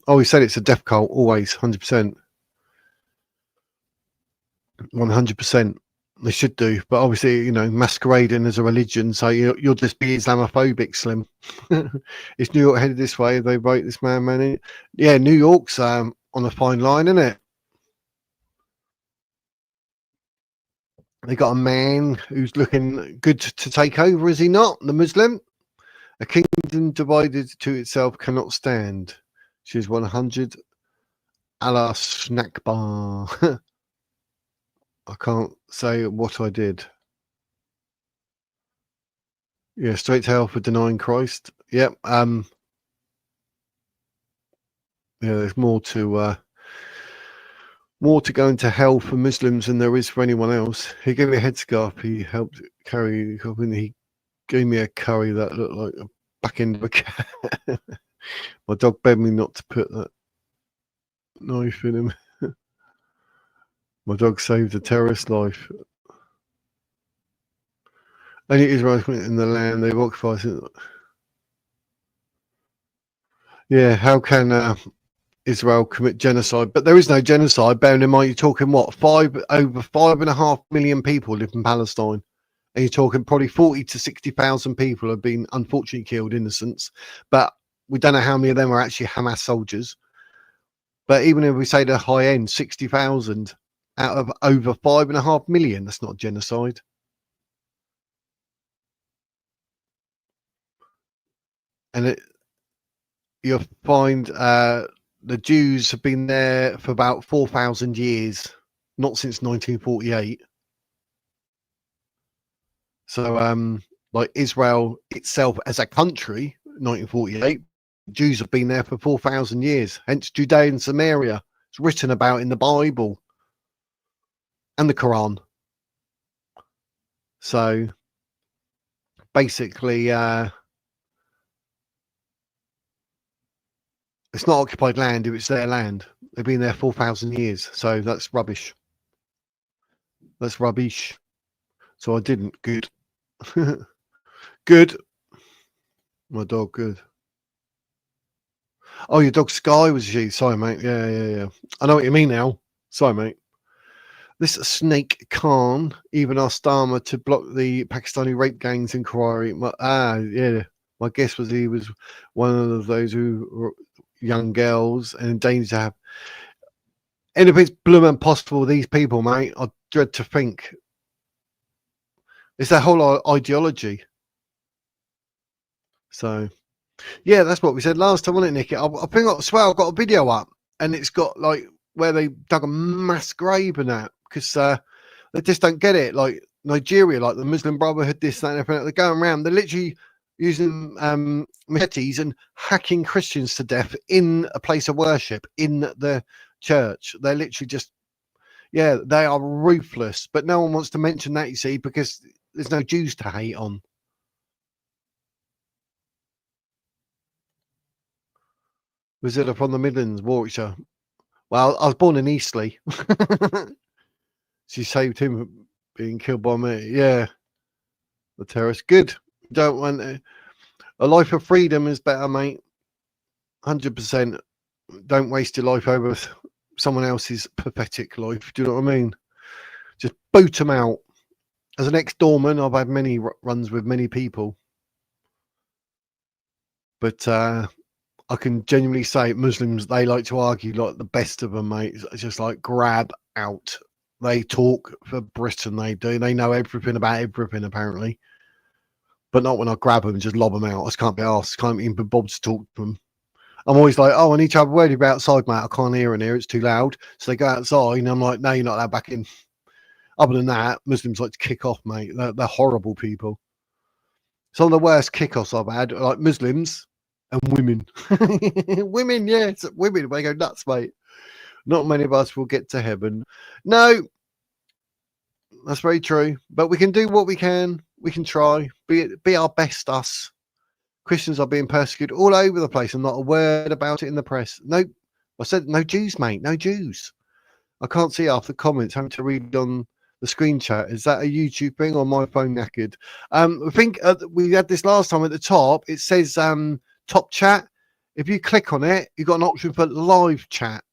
Always said it's a death cult. Always, 100%, 100%. They should do, but obviously, masquerading as a religion, so you'll just be Islamophobic, Slim. It's New York headed this way. They wrote this man. Yeah, New York's on a fine line, isn't it? They got a man who's looking good to take over, is he not? The Muslim? A kingdom divided to itself cannot stand. She's 100. Allah snack bar. I can't say what I did. Yeah, straight to hell for denying Christ. Yep. Yeah, there's more to go into hell for Muslims than there is for anyone else. He gave me a headscarf. He helped carry. He gave me a curry that looked like a back end of a cat. My dog begged me not to put that knife in him. My dog saved a terrorist life. Only Israel in the land they've occupied. Yeah, how can Israel commit genocide? But there is no genocide. Bearing in mind, you're talking what? Over 5.5 million people live in Palestine. And you're talking probably 40 to 60,000 people have been unfortunately killed, innocents. But we don't know how many of them are actually Hamas soldiers. But even if we say the high end, 60,000 out of over 5.5 million, that's not genocide. And you'll find the Jews have been there for about 4,000 years, not since 1948. So, like Israel itself as a country, 1948, Jews have been there for 4,000 years. Hence, Judea and Samaria. It's written about in the Bible and the Quran. So, basically, it's not occupied land if it's their land. They've been there 4,000 years. So that's rubbish. That's rubbish. So I didn't. Good. Good. My dog, good. Oh, your dog Sky was she? Sorry, mate. Yeah. I know what you mean now. Sorry, mate. This Sadiq Khan even asked Starmer to block the Pakistani rape gangs inquiry. Yeah. My guess was he was one of those who were young girls and in danger to have. And if it's blooming possible, these people, mate, I dread to think. It's that whole ideology. So, yeah, that's what we said last time, wasn't it, Nicky? I think I swear I've got a video up and it's got like where they dug a mass grave and that because they just don't get it. Like Nigeria, like the Muslim Brotherhood, this, that, and everything. They're going around. They're literally using machetes and hacking Christians to death in a place of worship in the church. They're literally just, yeah, they are ruthless. But no one wants to mention that, you see, because there's no Jews to hate on. Was it from the Midlands, Warwickshire? Well, I was born in Eastleigh. She saved him from being killed by me. Yeah, the terrorist. Good. Don't want a life of freedom is better, mate. 100%. Don't waste your life over someone else's pathetic life. Do you know what I mean? Just boot them out. As an ex-doorman, I've had many runs with many people, but I can genuinely say Muslims, they like to argue like the best of them, mate. It's just like grab out. They talk for Britain, they do. They know everything about everything, apparently. but not when I grab them and just lob them out. I just can't be asked. Can't even be bothered to talk to them. I'm always like, oh, I need to have a word about outside, mate. I can't hear in here. It's too loud. So they go outside, and I'm like, no, you're not allowed back in. Other than that, Muslims like to kick off, mate. They're horrible people. Some of the worst kickoffs I've had are like Muslims and women. Women, yeah, it's women. They go nuts, mate. Not many of us will get to heaven. No, that's very true. But we can do what we can. We can try. Be our best us. Christians are being persecuted all over the place and not a word about it in the press. No, I said no Jews, mate. No Jews. I can't see half the comments. Having to read on the screen chat. Is that a YouTube thing or my phone knackered? I think we had this last time at the top. It says top chat. If you click on it, you've got an option for live chat,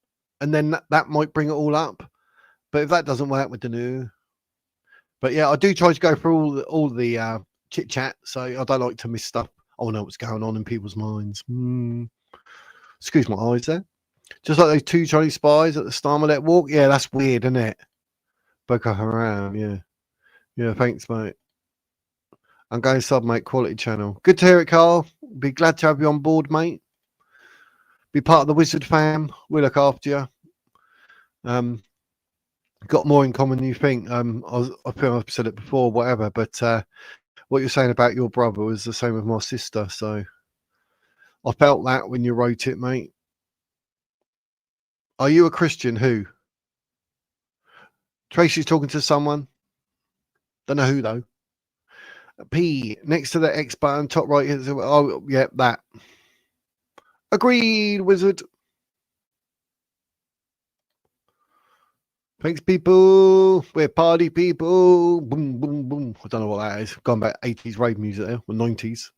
and then that might bring it all up. But if that doesn't work, we don't know. But yeah, I do try to go through all the chit chat, so I don't like to miss stuff. I know what's going on in people's minds. Excuse my eyes there. Just like those 2 Chinese spies at the Starmalet walk. Yeah, that's weird, isn't it? Boko Haram, yeah. Yeah, thanks, mate. I'm going sub, mate. Quality channel. Good to hear it, Carl. Be glad to have you on board, mate. Be part of the Wizard fam. We'll look after you. Got more in common than you think. I feel I've said it before, whatever, but what you're saying about your brother was the same with my sister, so I felt that when you wrote it, mate. Are you a Christian? Who? Tracy's talking to someone. Don't know who, though. P, next to the X button, top right. Oh, yeah, that. Agreed, Wizard. Thanks, people. We're party people. Boom, boom, boom. I don't know what that is. Gone back 80s rave music there, or 90s.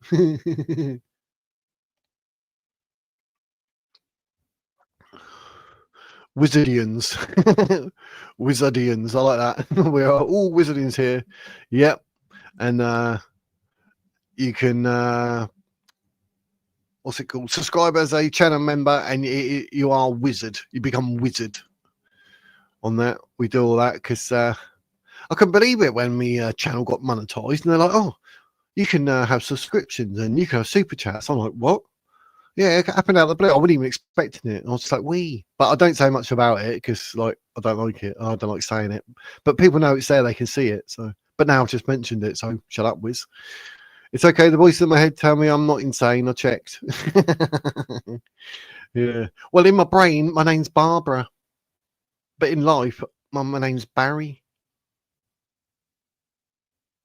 Wizardians. Wizardians. I like that. We are all Wizardians here. Yep. And you can, what's it called? Subscribe as a channel member and you are Wizard. You become Wizard on that. We do all that because I couldn't believe it when my channel got monetized. And they're like, oh, you can have subscriptions and you can have super chats. I'm like, what? Yeah, it happened out of the blue. I wasn't even expecting it. I was just like, but I don't say much about it because, like, I don't like it. I don't like saying it. But people know it's there; they can see it. So, but now I've just mentioned it. So, shut up, Wiz. It's okay. The voices in my head tell me I'm not insane. I checked. Yeah. Well, in my brain, my name's Barbara, but in life, my name's Barry.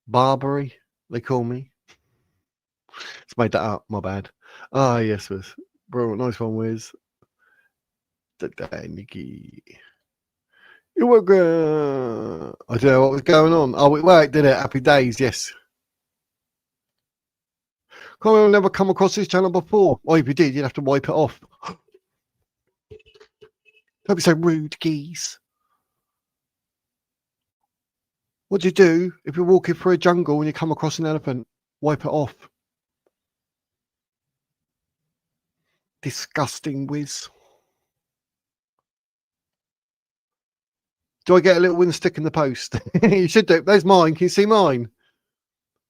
Barbary, they call me. It's made that up. My bad. Ah, yes, Wiz. Bro, nice one, Wiz. Nikki. You were good. I don't know what was going on. Oh, it worked, did it? Happy days, yes. I've never come across this channel before. Well, if you did, you'd have to wipe it off. Don't be so rude, geese. What do you do if you're walking through a jungle and you come across an elephant? Wipe it off. Disgusting, Wiz. Do I get a little wooden stick in the post? You should do. There's mine. Can you see mine?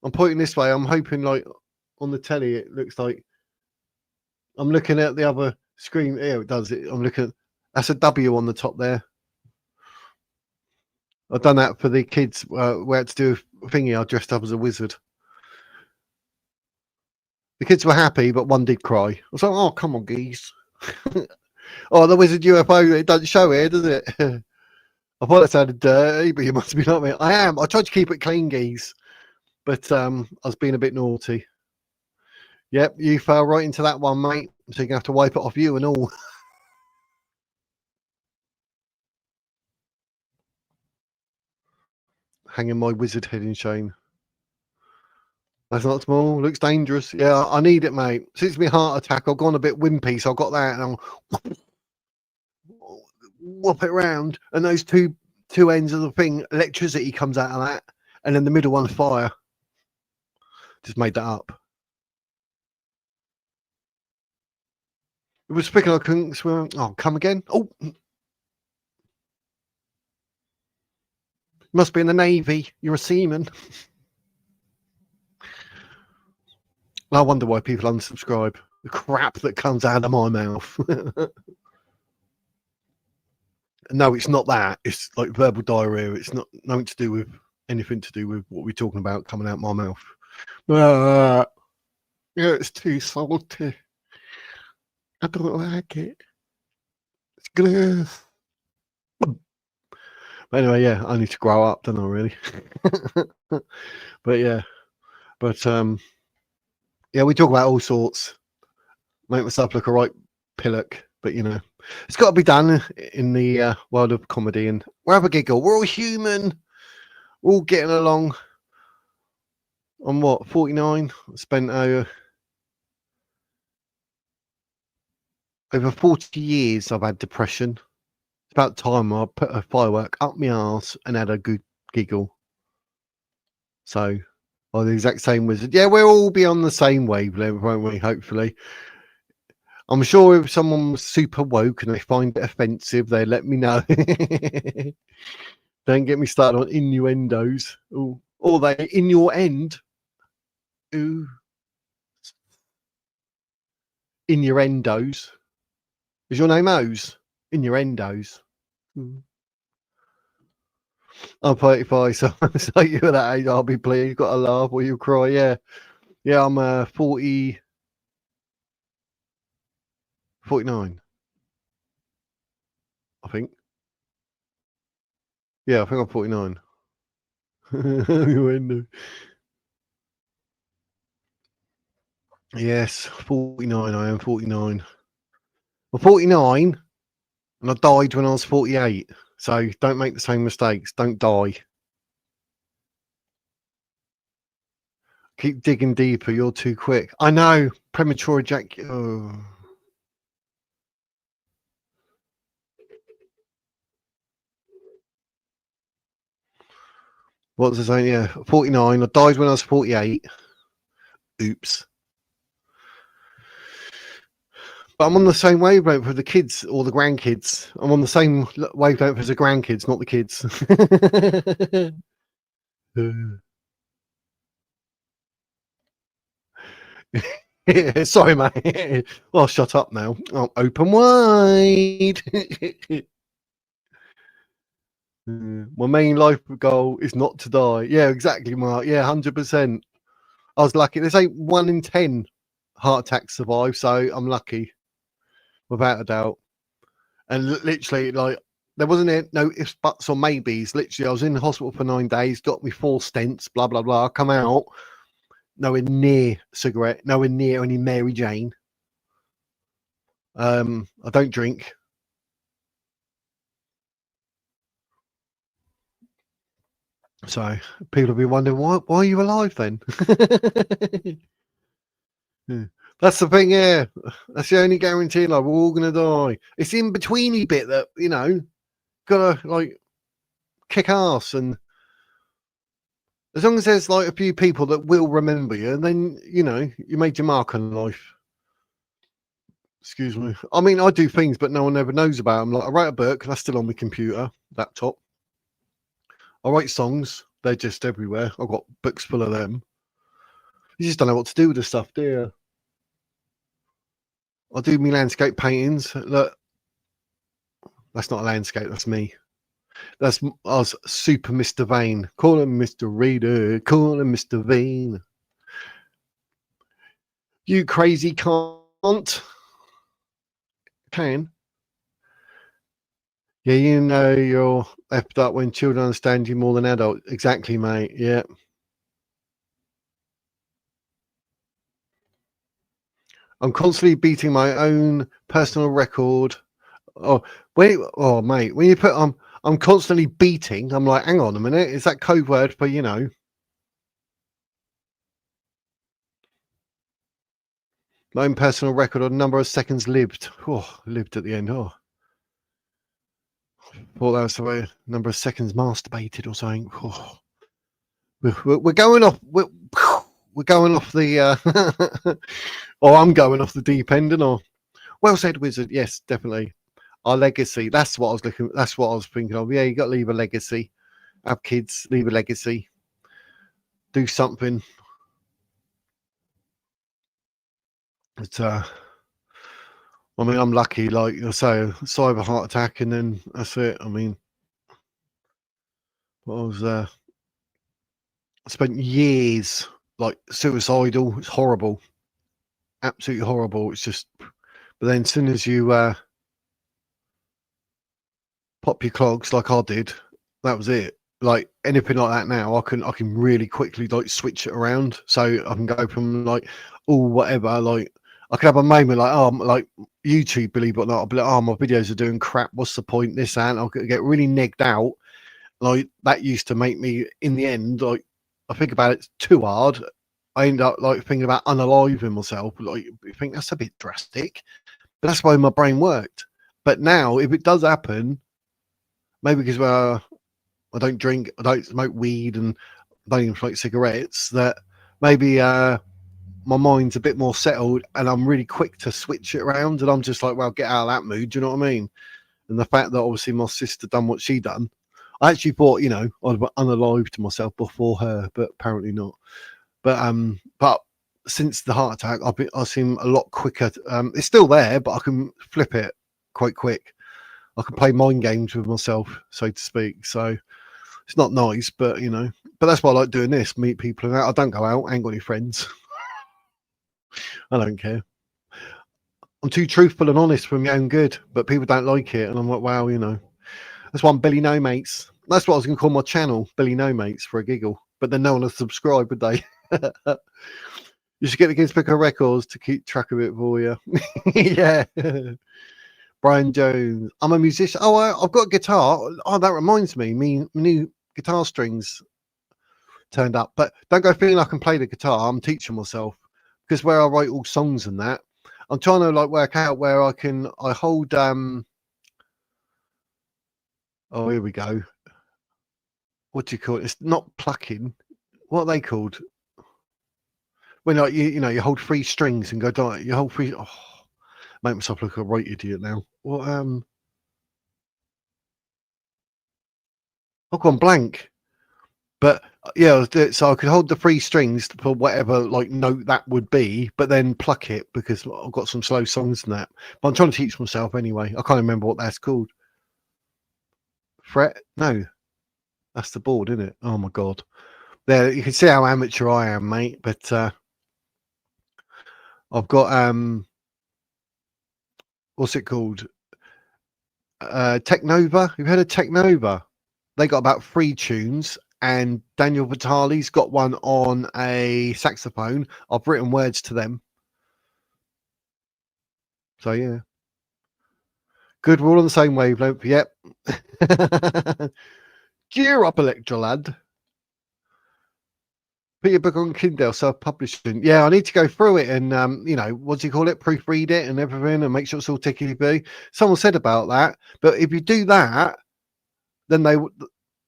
I'm pointing this way. I'm hoping, like, on the telly, it looks like I'm looking at the other screen. Yeah, it does. I'm looking. That's a W on the top there. I've done that for the kids. We had to do a thingy. I dressed up as a wizard. The kids were happy, but one did cry. I was like, oh, come on, geese. Oh, the wizard UFO. It doesn't show here, does it? I thought that sounded dirty, but you must be like me. I am. I tried to keep it clean, geese. But I was being a bit naughty. Yep, you fell right into that one, mate. So you're going to have to wipe it off you and all. Hanging my wizard head in shame. That's not small. Looks dangerous. Yeah, I need it, mate. Since my heart attack, I've gone a bit wimpy, so I've got that, and I'll whop it around. And those two ends of the thing, electricity comes out of that, and then the middle one's fire. Just made that up. It was speaking. I couldn't swim. Oh, come again? Oh, must be in the Navy. You're a seaman. I wonder why people unsubscribe. The crap that comes out of my mouth. No, it's not that. It's like verbal diarrhea. It's not nothing to do with anything to do with what we're talking about coming out my mouth. Yeah, it's too salty. I don't like it. It's gross. But anyway, yeah, I need to grow up, don't I, really? But yeah. But yeah, we talk about all sorts. Make myself look a right pillock, but you know, it's got to be done in the world of comedy, and we'll have a giggle. We're all human. We're all getting along. I'm what, 49? Spent over 40 years I've had depression. It's about time I put a firework up my arse and had a good giggle. So, or the exact same wizard. Yeah, we'll all be on the same wavelength, won't we? Hopefully. I'm sure if someone was super woke and they find it offensive, they let me know. Don't get me started on innuendos. Ooh. Or they in your end. Ooh. Innuendos. Is your name O's? Innuendos. I'm 35, so you're that age. I'll be pleased. You've got to laugh or you'll cry. Yeah. Yeah, I'm 49, I think. Yeah, I think I'm 49. Yes, 49. I am 49. I'm 49 and I died when I was 48. So don't make the same mistakes. Don't die. Keep digging deeper. You're too quick. I know. Premature ejaculation. Oh. What was I saying? Yeah, 49. I died when I was 48. Oops. But I'm on the same wavelength with the kids or the grandkids. I'm on the same wavelength as the grandkids, not the kids. Sorry, mate. Well, shut up now. I'll open wide. My main life goal is not to die. Yeah, exactly, Mark. Yeah, 100%. I was lucky. There's 1 in 10 heart attacks survive, so I'm lucky, without a doubt. And literally, like, there wasn't no ifs, buts, or maybes. Literally, I was in the hospital for 9 days, got me 4 stents, blah, blah, blah. I come out, nowhere near cigarette, nowhere near any Mary Jane. I don't drink. So people will be wondering, why are you alive then? Yeah. That's the thing, yeah. That's the only guarantee, like, we're all going to die. It's the in-betweeny bit that, you know, got to, like, kick ass. And as long as there's, like, a few people that will remember you, and then, you know, you made your mark on life. Excuse me. I mean, I do things, but no one ever knows about them. Like, I write a book, that's still on my computer, laptop. I write songs, they're just everywhere. I've got books full of them. You just don't know what to do with the stuff, do you? I do my landscape paintings. Look, that's not a landscape, that's me. That's us, super Mr. Vane. Call him Mr. Reader, call him Mr. Vane. You crazy can't. Can. Yeah, you know you're effed up when children understand you more than adults. Exactly, mate. Yeah. I'm constantly beating my own personal record. Oh, wait. Oh, mate. When you put I'm constantly beating. I'm like, hang on a minute. Is that code word for, you know, my own personal record on number of seconds lived? Oh, lived at the end. Oh, thought that was the way, number of seconds masturbated or something. Oh. We're going off. We're going off the. Or I'm going off the deep end, and all. Well said, Wizard. Yes, definitely. Our legacy. That's what I was looking. That's what I was thinking of. Yeah, you got to leave a legacy. Have kids. Leave a legacy. Do something. But I mean, I'm lucky. Like I say, a cyber heart attack, and then that's it. I mean, I was I spent years like suicidal. It's horrible, absolutely horrible. It's just, but then as soon as you pop your clogs like I did, that was it. Like anything like that now, I can really quickly like switch it around, so I can go from like oh whatever, like I can have a moment like oh like YouTube, believe it or not, I'll be like oh my videos are doing crap, what's the point? This and I'll get really negged out. Like that used to make me in the end like I think about it too hard. I end up like thinking about unaliving myself. Like you think that's a bit drastic, but that's why my brain worked. But now if it does happen, maybe because I don't drink, I don't smoke weed, and I don't even smoke cigarettes, that maybe my mind's a bit more settled and I'm really quick to switch it around. And I'm just like, well, get out of that mood. Do you know what I mean? And the fact that obviously my sister done what she done, I actually thought, I'd unalived myself before her, but apparently not. But since the heart attack, I seem a lot quicker. It's still there, but I can flip it quite quick. I can play mind games with myself, so to speak. So it's not nice, but but that's why I like doing this. Meet people and that. I don't go out. I ain't got any friends. I don't care. I'm too truthful and honest for my own good, but people don't like it, and I'm like, wow, that's why I'm Billy No Mates. That's what I was going to call my channel, Billy No Mates, for a giggle. But then no one will subscribe, would they? You should get the Guinness Book of Records to keep track of it for you. Yeah. Brian Jones. I'm a musician. Oh, I've got a guitar. Oh, that reminds me. Me new guitar strings turned up. But don't go feeling I can play the guitar. I'm teaching myself because where I write all songs and that, I'm trying to like work out where I hold oh here we go. What do you call it? It's not plucking. What are they called? When like you hold three strings and go down. You hold three. Oh, make myself look a right idiot now. What I've gone blank. But yeah, so I could hold the three strings for whatever like note that would be, but then pluck it because I've got some slow songs in that. But I'm trying to teach myself anyway. I can't remember what that's called. Fret? No, that's the board, isn't it? Oh my god. There, you can see how amateur I am, mate. But I've got what's it called? Technova. You've heard of Technova? They got about three tunes, and Daniel Vitale's got one on a saxophone. I've written words to them. So yeah, good. We're all on the same wavelength. Yep. Gear up, Electra lad. Put your book on Kindle, self-publishing. Yeah, I need to go through it and what do you call it? Proofread it and everything, and make sure it's all tickety-boo. Someone said about that, but if you do that, then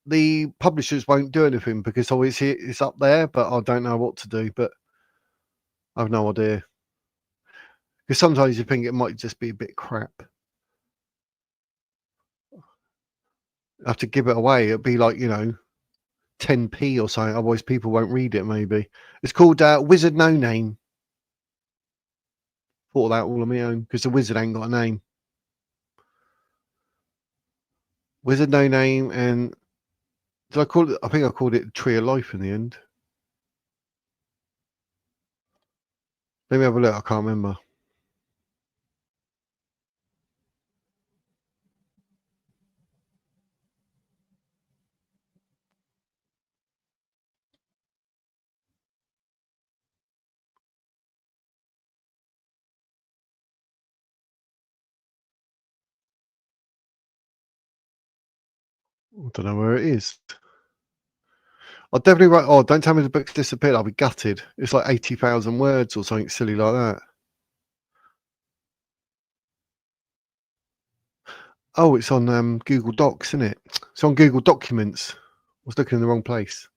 the publishers won't do anything because obviously it's up there, but I don't know what to do. But I've no idea because sometimes you think it might just be a bit crap. I have to give it away. It'd be like 10p or something. Otherwise, people won't read it. Maybe it's called Wizard No Name. Thought of that all on my own because the wizard ain't got a name. Wizard No Name, and did I call it? I think I called it Tree of Life in the end. Let me have a look. I can't remember. I don't know where it is. I'll definitely write. Oh, don't tell me the book's disappeared. I'll be gutted. It's like 80,000 words or something silly like that. Oh, it's on Google Docs, isn't it? It's on Google Documents. I was looking in the wrong place.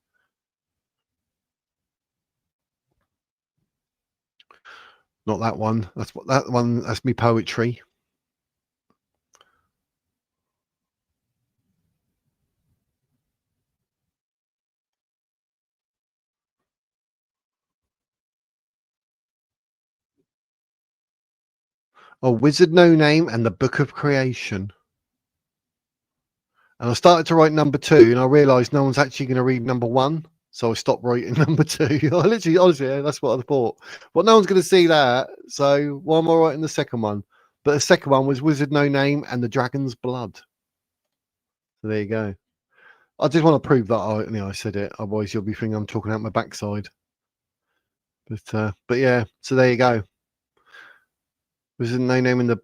Not that one. That's what that one. That's me poetry. Oh, Wizard No Name and the Book of Creation. And I started to write number 2, and I realised no one's actually going to read number 1, so I stopped writing number 2. I literally, honestly, that's what I thought. Well, no one's going to see that, so why am I writing the second one? But the second one was Wizard No Name and the Dragon's Blood. So there you go. I just want to prove that I said it. Otherwise, you'll be thinking I'm talking out my backside. But yeah. So there you go. Wizard No Name in the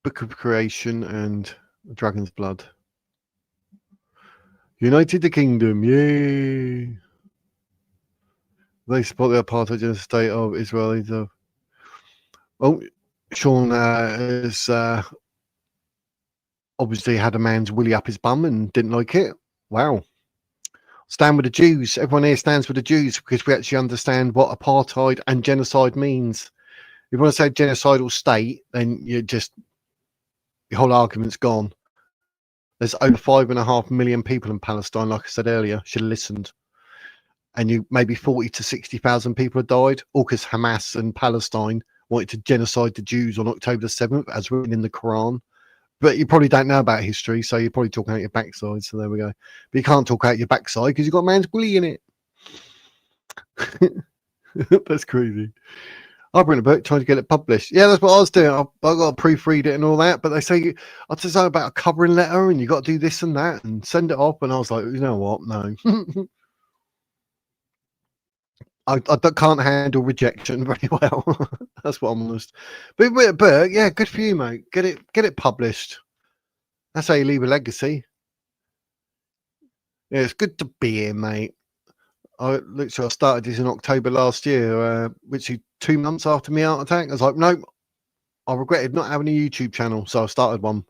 Book of Creation and the Dragon's Blood. United the Kingdom, yay! They support the apartheid state of Israel. Well, Sean has obviously had a man's willy up his bum and didn't like it. Wow. Stand with the Jews. Everyone here stands with the Jews because we actually understand what apartheid and genocide means. If you want to say genocidal state, then your whole argument's gone. There's over 5.5 million people in Palestine, like I said earlier. Should have listened. And maybe 40 to 60,000 people have died, all because Hamas and Palestine wanted to genocide the Jews on October the 7th, as written in the Quran. But you probably don't know about history, so you're probably talking out your backside. So there we go. But you can't talk out your backside because you've got a man's willy in it. That's crazy. I've written a book trying to get it published. Yeah, that's what I was doing. I've got to proofread it and all that. But they say I just know about a covering letter and you got to do this and that and send it off. And I was like, you know what? No. I can't handle rejection very well. That's what I'm honest. But yeah, good for you, mate. Get it published. That's how you leave a legacy. Yeah, it's good to be here, mate. I started this in October last year, which is 2 months after my heart attack. I was like, nope, I regretted not having a YouTube channel, so I started one.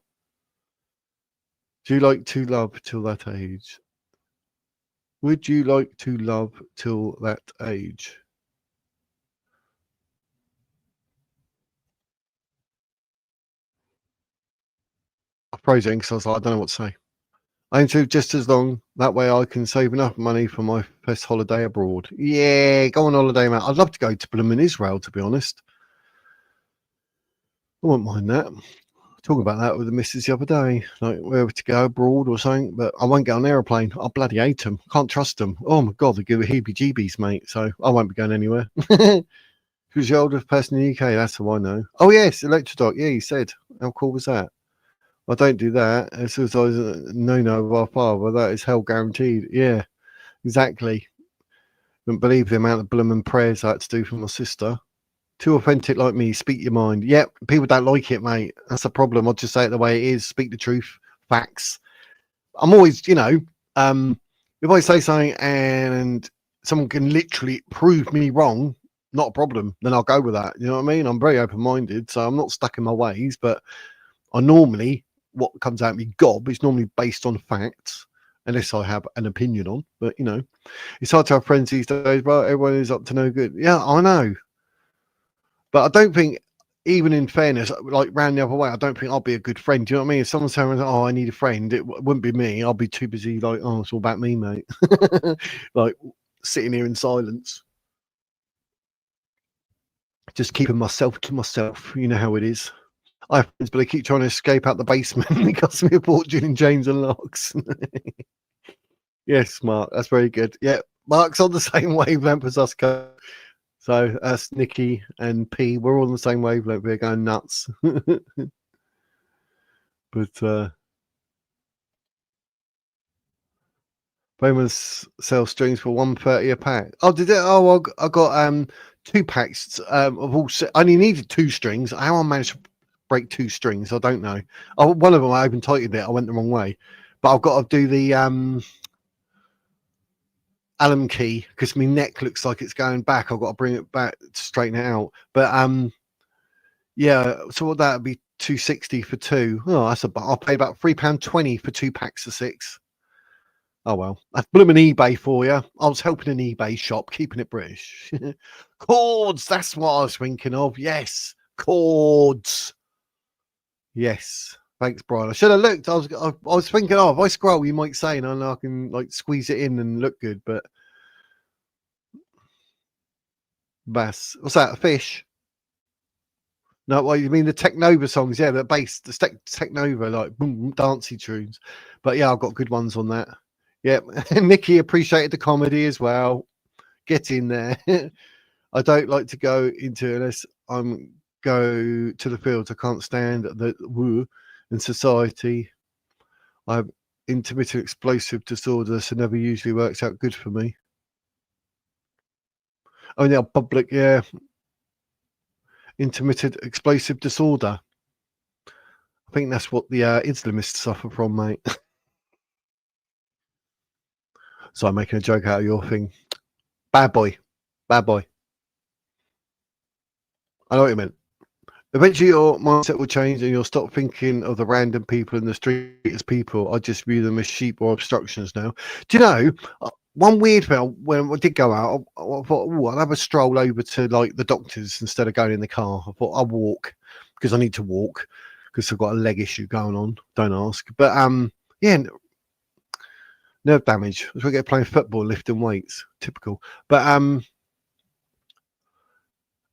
Do you like to love till that age? Would you like to love till that age? I froze it because I was like, I don't know what to say. I aim to just as long. That way I can save enough money for my first holiday abroad. Yeah, go on holiday, mate. I'd love to go to Birmingham, Israel, to be honest. I wouldn't mind that. Talking about that with the missus the other day, like where to go abroad or something, but I won't get on an aeroplane. I bloody hate them. Can't trust them. Oh my God, they give me heebie-jeebies, mate. So I won't be going anywhere. Who's the oldest person in the UK? That's who I know. Oh yes, Electrodoc. Yeah, he said. How cool was that? I don't do that. As soon as I was no of our father, that is hell guaranteed. Yeah, exactly. Wouldn't believe the amount of blooming prayers I had to do for my sister. Too authentic like me, speak your mind. Yeah, people don't like it, mate. That's the problem. I'll just say it the way it is. Speak the truth, facts. I'm always, if I say something and someone can literally prove me wrong, not a problem. Then I'll go with that. You know what I mean? I'm very open-minded, so I'm not stuck in my ways. But I normally, what comes out of me gob is normally based on facts, unless I have an opinion on. But it's hard to have friends these days. But everyone is up to no good. Yeah, I know. But I don't think, even in fairness, like round the other way, I don't think I'll be a good friend. Do you know what I mean? If someone's saying, "Oh, I need a friend," it wouldn't be me. I'll be too busy. Like, oh, it's all about me, mate. Like sitting here in silence, just keeping myself to myself. You know how it is. I have friends, but they keep trying to escape out the basement. It costs me a fortune in chains and locks. Yes, Mark, that's very good. Yeah, Mark's on the same wavelength as us. So us, Nikki and P, we're all on the same wavelength. We're going nuts. But famous sell strings for 130 a pack. Oh, did it? Oh, I got 2 packs of all. I only needed 2 strings. How I managed to break 2 strings, I don't know. Oh, one of them I open tightened it. I went the wrong way, but I've got to do the Allen key because my neck looks like it's going back. I've got to bring it back to straighten it out. But yeah. So what that would be 260 for 2. Oh, that's I'll pay about £3.20 for 2 packs of 6. Oh well, that's blooming eBay for you. I was helping an eBay shop, keeping it British. Cords, that's what I was thinking of. Yes, cords. Yes, thanks, Brian. I should have looked. I was thinking, oh, if I scroll, you might say, and I can like squeeze it in and look good. But bass, what's that? A fish? No, well, you mean the Technova songs? Yeah, the bass, the Technova, like boom, boom, dancey tunes. But yeah, I've got good ones on that. Yep. Nikki appreciated the comedy as well. Get in there. I don't like to go into unless I'm go to the fields. I can't stand the woo in society. I have intermittent explosive disorder, so never usually works out good for me. Oh yeah, public, yeah. Intermittent explosive disorder. I think that's what the Islamists suffer from, mate. So I'm making a joke out of your thing. Bad boy. Bad boy. I know what you meant. Eventually your mindset will change and you'll stop thinking of the random people in the street as people. I just view them as sheep or obstructions now. Do you know, one weird thing, when I did go out, I thought, oh, I'll have a stroll over to like the doctors instead of going in the car. I thought I'll walk because I need to walk because I've got a leg issue going on. Don't ask. But yeah, nerve damage. So we get playing football, lifting weights. Typical. But I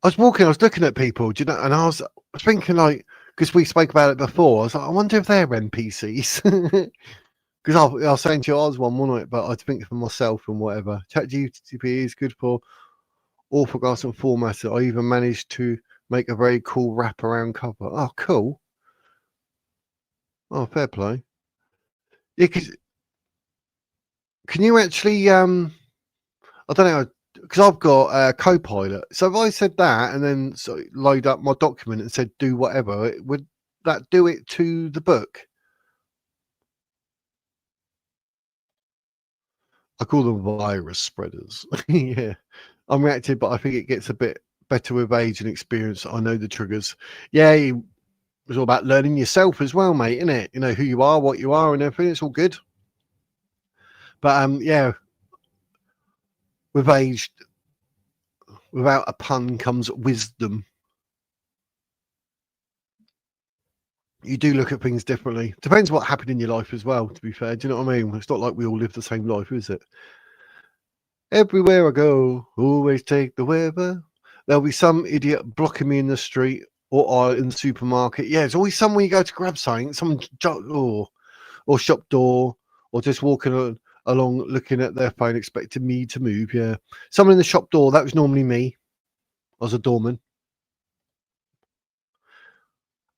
was walking, I was looking at people, do you know, and I was thinking like, because we spoke about it before, I was like, I wonder if they're NPCs. Because I was saying to you, I was one, wasn't it? But I think for myself and whatever. ChatGPT is good for orthography and formatting. I even managed to make a very cool wraparound cover. Oh, cool. Oh, fair play. Yeah, can you actually, I don't know, because I've got a Copilot. So if I said that and then load up my document and said do whatever, would that do it to the book? I call them virus spreaders. Yeah, I'm reactive, but I think it gets a bit better with age and experience. I know the triggers. Yeah, it was all about learning yourself as well, mate, isn't it? You know who you are, what you are, and everything. It's all good. But yeah, with age, without a pun comes wisdom. You do look at things differently. Depends what happened in your life as well, to be fair. Do you know what I mean? It's not like we all live the same life, is it? Everywhere I go, always take the weather. There'll be some idiot blocking me in the street or in the supermarket. Yeah, there's always someone you go to grab something, someone or shop door, or just walking along looking at their phone, expecting me to move. Yeah, someone in the shop door. That was normally me. I was a doorman.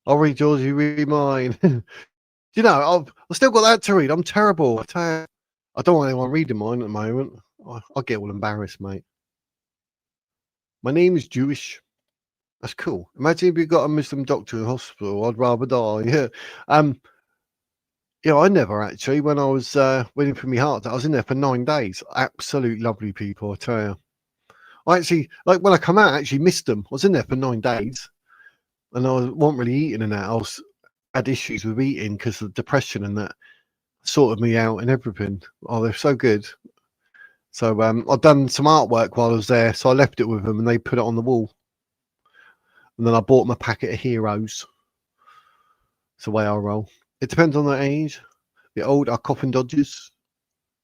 I'll read yours, you read mine. You know, I've still got that to read. I'm terrible. I don't want anyone reading mine at the moment. I get all embarrassed, mate. My name is Jewish. That's cool. Imagine if you got a Muslim doctor in hospital. I'd rather die. Yeah. Yeah, I never actually. When I was waiting for my heart, I was in there for 9 days. Absolute lovely people, I tell you. I actually, like when I come out, I actually missed them. I was in there for 9 days, and I wasn't really eating and that. Had issues with eating because of depression and that sorted me out and everything. Oh, they're so good. So I've done some artwork while I was there, so I left it with them and they put it on the wall. And then I bought them a packet of heroes. It's the way I roll. It depends on the age. The old are coffin dodgers.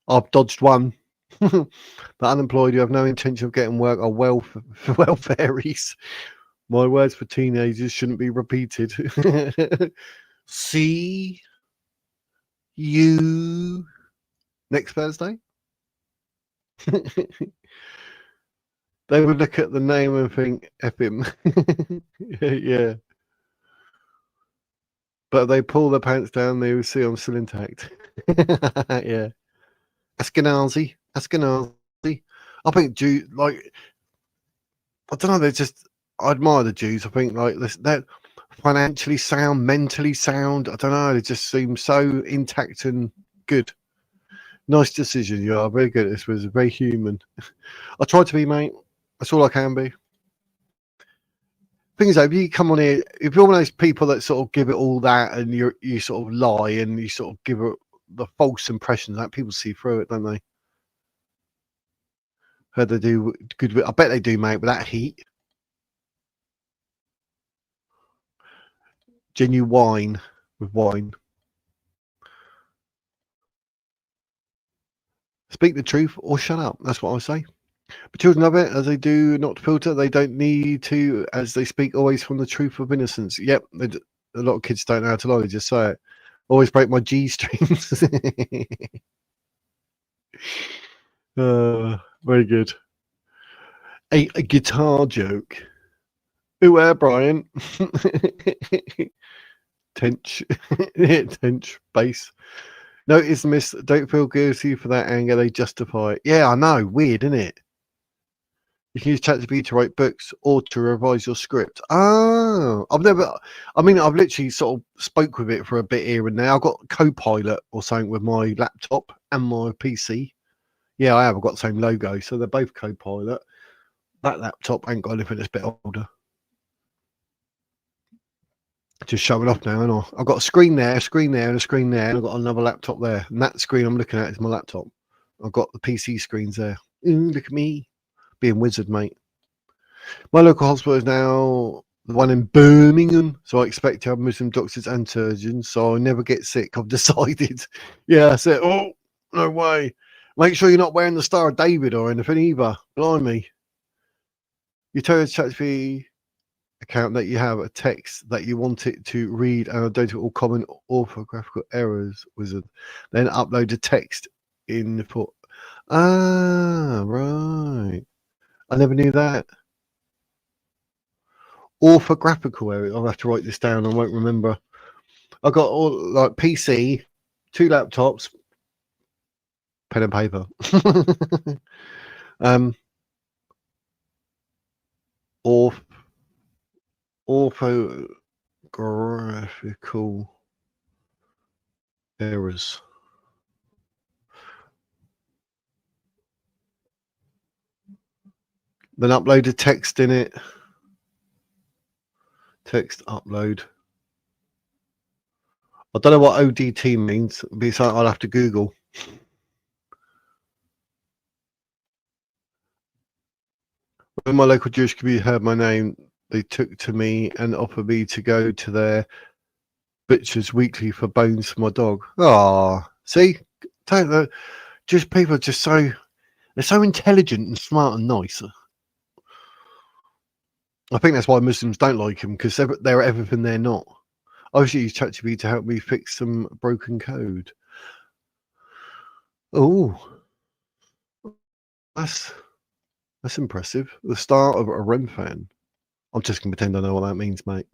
I've dodged one. The unemployed who have no intention of getting work are welfarees. My words for teenagers shouldn't be repeated. See you next Thursday. They would look at the name and think, F him. Yeah. But they pull their pants down, they will see I'm still intact. Yeah. Ashkenazi. I think Jew, like, I don't know, they're just, I admire the Jews. I think, like, they're financially sound, mentally sound. I don't know, they just seem so intact and good. Nice decision. You are very good. This was very human. I try to be, mate. That's all I can be. Thing is, though, if you come on here, if you're one of those people that sort of give it all that, and you sort of lie and you sort of give it the false impressions, that people see through it, don't they? Heard they do good. I bet they do, mate. With that heat, genuine with wine. Speak the truth or shut up. That's what I say. But children love it, as they do not filter. They don't need to, as they speak always from the truth of innocence. Yep, a lot of kids don't know how to lie. They just say it. Always break my G strings. Very good. A guitar joke. Ooh, Brian. Tench. Tench bass. Notice, miss, don't feel guilty for that anger. They justify it. Yeah, I know. Weird, isn't it? You can use ChatGPT to write books or to revise your script. Oh, I've literally sort of spoke with it for a bit here and there. I've got Copilot or something with my laptop and my PC. Yeah, I have. I've got the same logo, so they're both Copilot. That laptop ain't got anything that's a bit older. Just showing off now, and I've got a screen there, and a screen there, and I've got another laptop there. And that screen I'm looking at is my laptop. I've got the PC screens there. Ooh, look at me. Being wizard, mate. My local hospital is now the one in Birmingham, so I expect to have Muslim doctors and surgeons, so I never get sick. I've decided. Yeah, I said, oh, no way. Make sure you're not wearing the Star of David or anything either. Blimey. You tell your ChatGPT account that you have a text that you want it to read and identify all common orthographical errors, wizard. Then upload the text in for. Ah, right. I never knew that. Orthographical error. I'll have to write this down. I won't remember. I got all like PC, 2 laptops, pen and paper. Orthographical errors. Then upload a text in it. Text upload. I don't know what ODT means. It'll be something I'll have to Google. When my local Jewish community heard my name, they took to me and offered me to go to their butchers weekly for bones for my dog. Ah, see, don't know. Jewish people are just they're so intelligent and smart and nice. I think that's why Muslims don't like them, because they're everything they're not. I usually use ChatGPT to help me fix some broken code. Oh, that's impressive. The start of a Rem fan. I'm just going to pretend I know what that means, mate.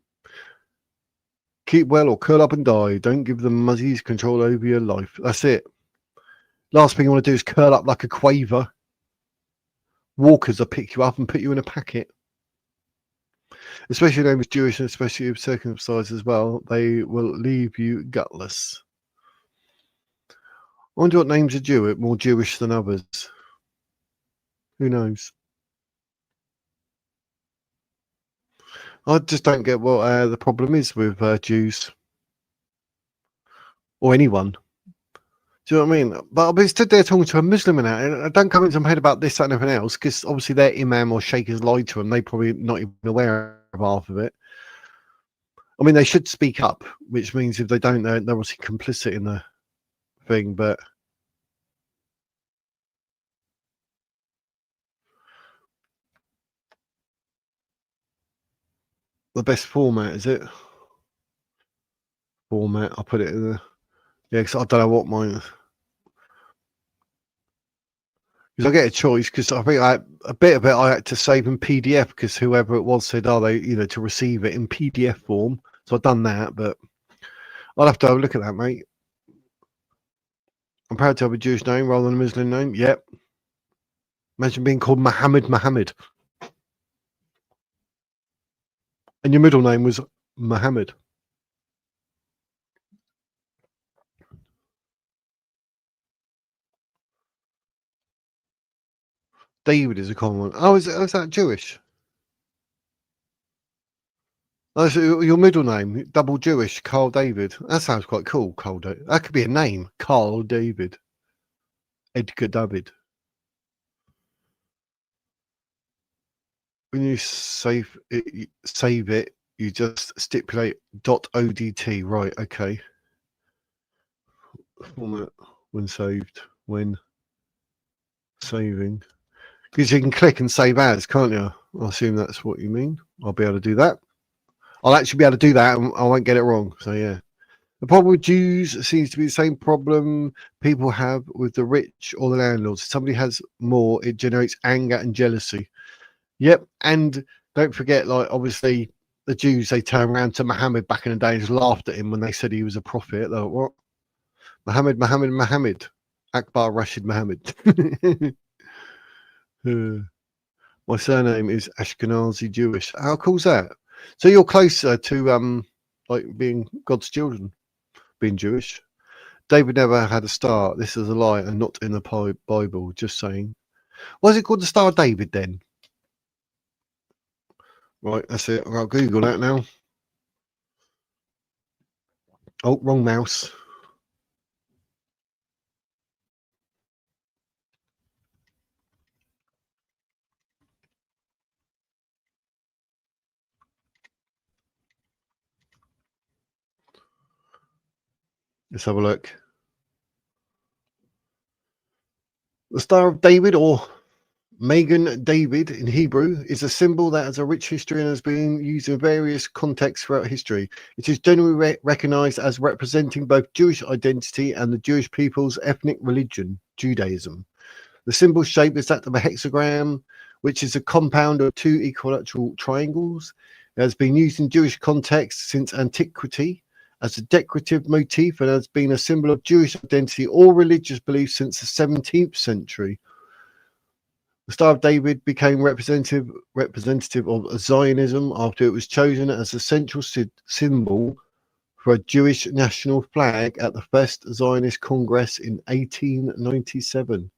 Keep well or curl up and die. Don't give the muzzies control over your life. That's it. Last thing you want to do is curl up like a quaver. Walkers will pick you up and put you in a packet. Especially if your name is Jewish, and especially if circumcised as well, they will leave you gutless. I wonder what names are more Jewish than others. Who knows? I just don't get what the problem is with Jews or anyone. Do you know what I mean? But I'll be stood there talking to a Muslim and I don't come into my head about this, that, and everything else, because obviously their imam or sheikh has lied to them. They probably not even aware of half of it. I mean, they should speak up, which means if they don't, they're obviously complicit in the thing. But the best format, is it? Format, I'll put it in the. Yeah, because I don't know what mine. Because I get a choice, because I think a bit of it I had to save in PDF, because whoever it was said, to receive it in PDF form. So I've done that, but I'll have to have a look at that, mate. I'm proud to have a Jewish name rather than a Muslim name. Yep. Imagine being called Muhammad. And your middle name was Muhammad. David is a common one. Oh, is that Jewish? Oh, so your middle name, double Jewish, Carl David. That sounds quite cool, Carl David. That could be a name, Carl David. Edgar David. When you save it, you just stipulate .odt. Right, okay. Format when saved, when saving. Because you can click and save as, can't you? I assume that's what you mean. I'll be able to do that. I'll actually be able to do that and I won't get it wrong. So, yeah. The problem with Jews seems to be the same problem people have with the rich or the landlords. If somebody has more, it generates anger and jealousy. Yep. And don't forget, like, obviously, the Jews, they turned around to Muhammad back in the day and just laughed at him when they said he was a prophet. They're like, what? Muhammad. Akbar Rashid Muhammad. My surname is Ashkenazi Jewish. How cool's that? So you're closer to like being God's children, being Jewish. David never had a star. This is a lie and not in the Bible. Just saying. Why is it called the Star of David then? Right, that's it. I'll Google that now. Oh, wrong mouse. Let's have a look. The Star of David, or Magen David in Hebrew, is a symbol that has a rich history and has been used in various contexts throughout history. It is generally recognized as representing both Jewish identity and the Jewish people's ethnic religion, Judaism. The symbol shape is that of a hexagram, which is a compound of two equilateral triangles. It has been used in Jewish contexts since antiquity as a decorative motif and has been a symbol of Jewish identity or religious belief since the 17th century. The Star of David became representative of Zionism after it was chosen as a central symbol for a Jewish national flag at the First Zionist Congress in 1897.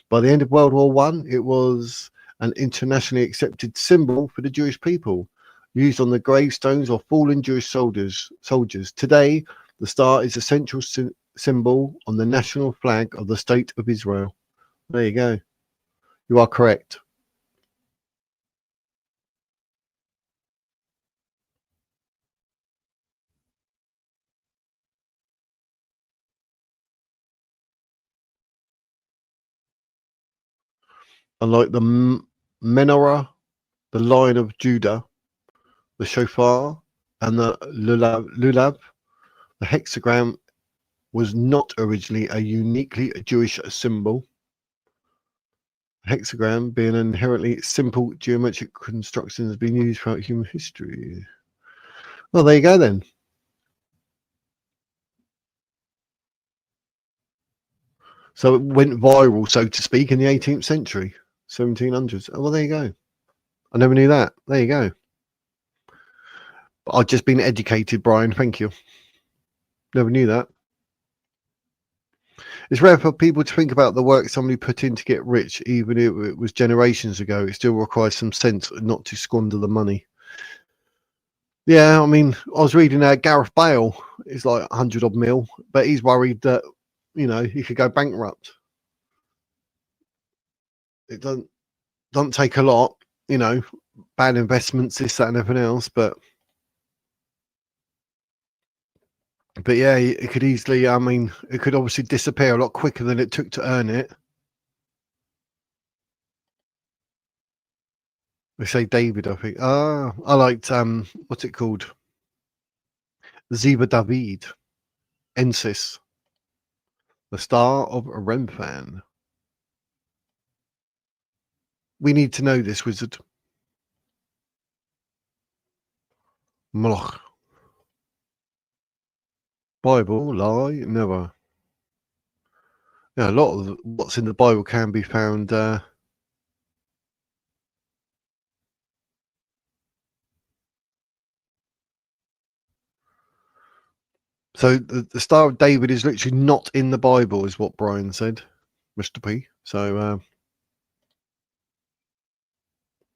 By the end of World War I, it was an internationally accepted symbol for the Jewish people, used on the gravestones of fallen Jewish soldiers. Today, the star is a central symbol on the national flag of the State of Israel. There you go. You are correct. Unlike the menorah, the Lion of Judah, the shofar, and the lulav, the hexagram was not originally a uniquely Jewish symbol. The hexagram, being an inherently simple geometric construction, has been used throughout human history. Well, there you go then. So it went viral, so to speak, in the 18th century, 1700s. Oh, well, there you go. I never knew that. There you go. But I've just been educated, Brian. Thank you. Never knew that. It's rare for people to think about the work somebody put in to get rich, even if it was generations ago. It still requires some sense not to squander the money. Yeah, I mean, I was reading Gareth Bale is like 100 odd mil, but he's worried that, you know, he could go bankrupt. It doesn't take a lot, you know, bad investments, this, that, and everything else, but yeah, it could easily, I mean, it could obviously disappear a lot quicker than it took to earn it. They say David, I think. Ah, I liked, what's it called? Ziva David, Ensis, the star of Remphan. We need to know this, wizard. Moloch. Bible, lie, never. Yeah, a lot of what's in the Bible can be found. So the Star of David is literally not in the Bible, is what Brian said, Mr. P. So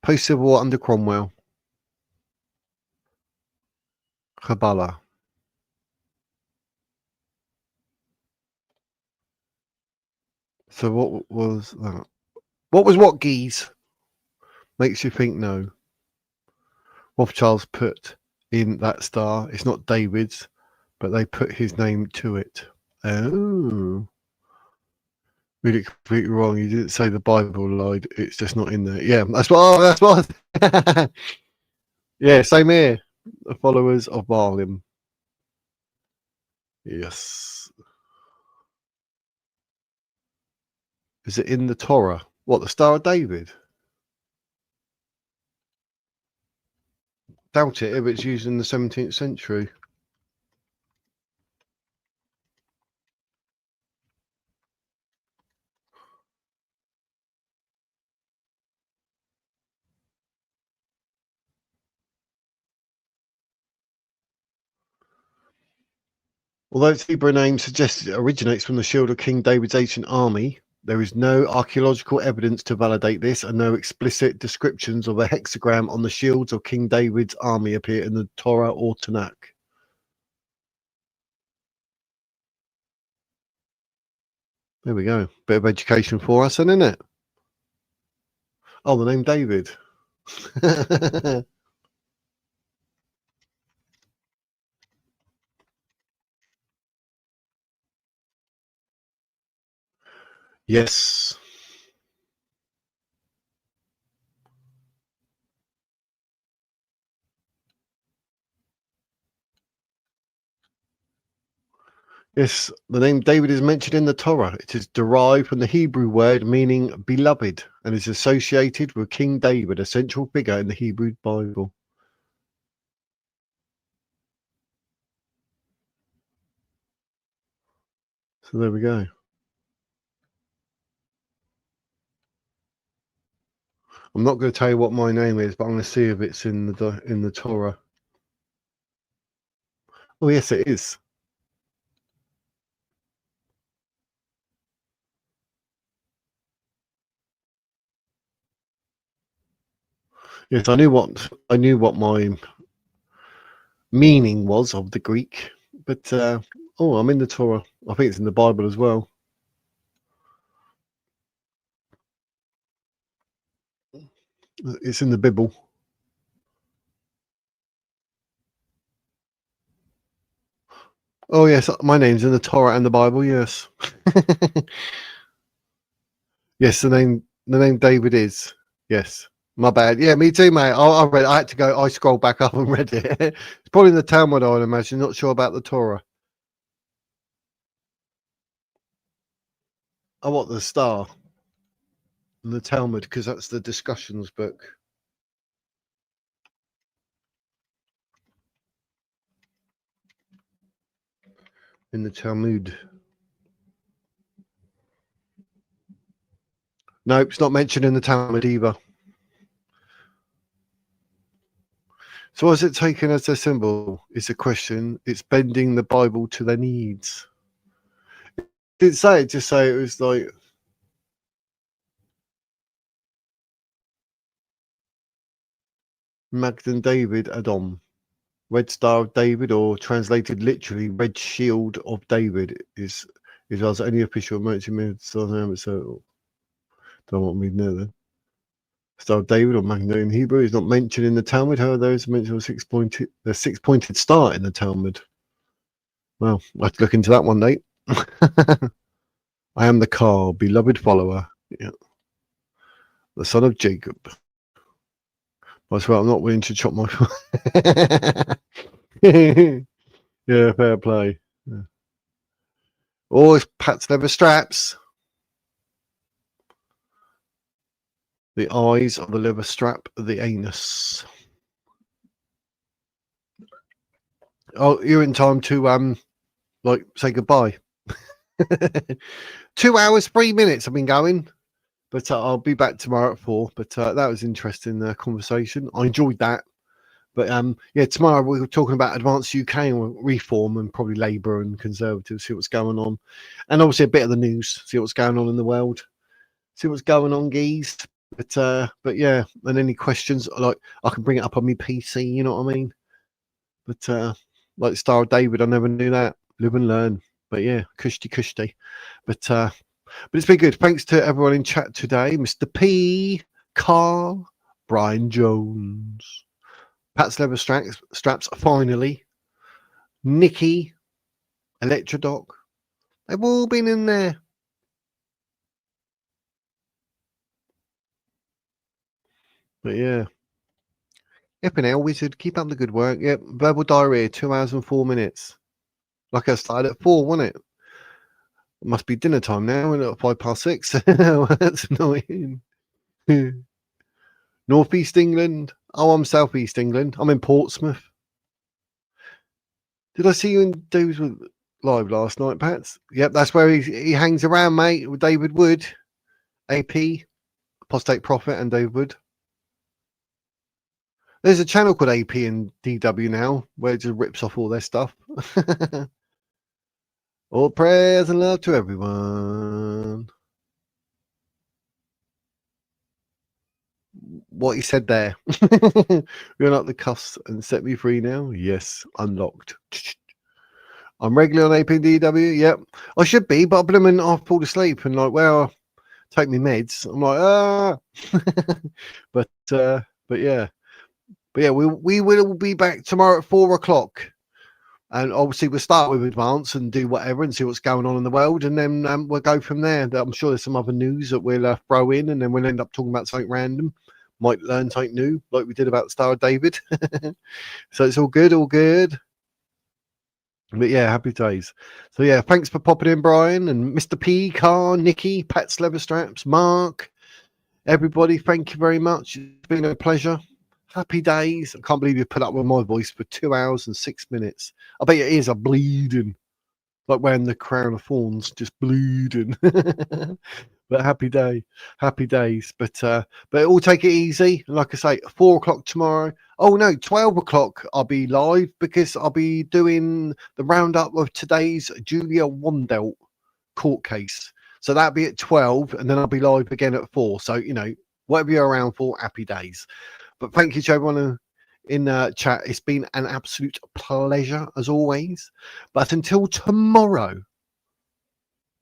post-Civil War under Cromwell, Kabbalah. So what was that? What was what, Geese? Makes you think no. Rothschilds put in that star. It's not David's, but they put his name to it. Oh. Read it completely wrong. You didn't say the Bible lied. It's just not in there. Yeah, that's what. That's what. Yeah, same here. The followers of Baalim. Yes. Is it in the Torah? What, the Star of David? Doubt it if it's used in the 17th century. Although its Hebrew name suggests it originates from the shield of King David's ancient army, there is no archaeological evidence to validate this, and no explicit descriptions of a hexagram on the shields of King David's army appear in the Torah or Tanakh. There we go. Bit of education for us, then, isn't it? Oh, the name David. Yes. Yes, the name David is mentioned in the Torah. It is derived from the Hebrew word meaning beloved and is associated with King David, a central figure in the Hebrew Bible. So there we go. I'm not going to tell you what my name is, but I'm going to see if it's in the Torah. Oh, yes, it is. Yes, I knew what my meaning was of the Greek, but I'm in the Torah. I think it's in the Bible as well. It's in the Bible. Oh yes, my name's in the Torah and the Bible. Yes. Yes, the name David is. Yes. My bad. Yeah, me too, mate. I read. I had to go. I scrolled back up and read it. It's probably in the Talmud, I would imagine. Not sure about the Torah. I want the star in the Talmud because that's the discussions book in the Talmud. No, it's not mentioned in the Talmud either. So, was it taken as a symbol? Is the question. It's bending the Bible to their needs. It didn't say it. Just say it was like Magdan David Adom. Red Star of David, or translated literally Red Shield of David, is as any official military minister. So don't want me to know that. Star of David or Magna in Hebrew is not mentioned in the Talmud. However, there is mention of the six-pointed star in the Talmud. Well, I have to look into that one day. I am the car, beloved follower, yeah, the son of Jacob. I swear I'm not willing to chop my. Yeah, fair play. Yeah. Oh, it's Pat's leather straps. The eyes of the leather strap, the anus. Oh, you're in time to say goodbye. 2 hours, 3 minutes I've been going, but I'll be back tomorrow at 4. But that was interesting conversation. I enjoyed that. But yeah, tomorrow we're talking about advanced UK and reform and probably Labour and Conservatives, see what's going on. And obviously a bit of the news, see what's going on in the world, see what's going on, geez. But yeah, and any questions, like I can bring it up on my PC, you know what I mean? But like Star of David, I never knew that. Live and learn. But yeah, kushti. But it's been good. Thanks to everyone in chat today. Mr. P, Carl, Brian Jones, Pat's leather straps finally, Nikki, Electrodoc. They've all been in there. But yeah. Yep, hell, wizard. Keep up the good work. Yep. Verbal diarrhea, 2 hours and 4 minutes. Like I started at 4, wasn't it? It must be dinner time now, and at 6:05. That's annoying. Northeast England. Oh, I'm Southeast England. I'm in Portsmouth. Did I see you in Dave's live last night, Pats? Yep, that's where he hangs around, mate, with David Wood, AP, Apostate Prophet, and David Wood. There's a channel called AP and DW now where it just rips off all their stuff. All prayers and love to everyone. What he said there. You're not the cuffs and set me free now. Yes, unlocked. I'm regular on APDW. Yep, I should be, but I've pulled asleep and like, well, take me meds. I'm like, but yeah, we will be back tomorrow at 4:00, and obviously we'll start with advance and do whatever and see what's going on in the world, and then we'll go from there. I'm sure there's some other news that we'll throw in, and then we'll end up talking about something random. Might learn something new, like we did about the Star of David. So it's all good, all good. But yeah, happy days. So yeah, thanks for popping in, Brian, and Mr. P, Khan, Nikki, Pat's Leather Straps, Mark, everybody. Thank you very much. It's been a pleasure. Happy days. I can't believe you put up with my voice for 2 hours and 6 minutes. I bet your ears are bleeding, like wearing the crown of thorns, just bleeding. But happy days. But all take it easy. Like I say, 4:00 tomorrow. Oh no, 12:00 I'll be live because I'll be doing the roundup of today's Julia Wandelt court case. So that'll be at 12, and then I'll be live again at 4. So whatever you're around for, happy days. But thank you to everyone in chat. It's been an absolute pleasure as always. But until tomorrow,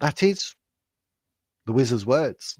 that is the wizard's words.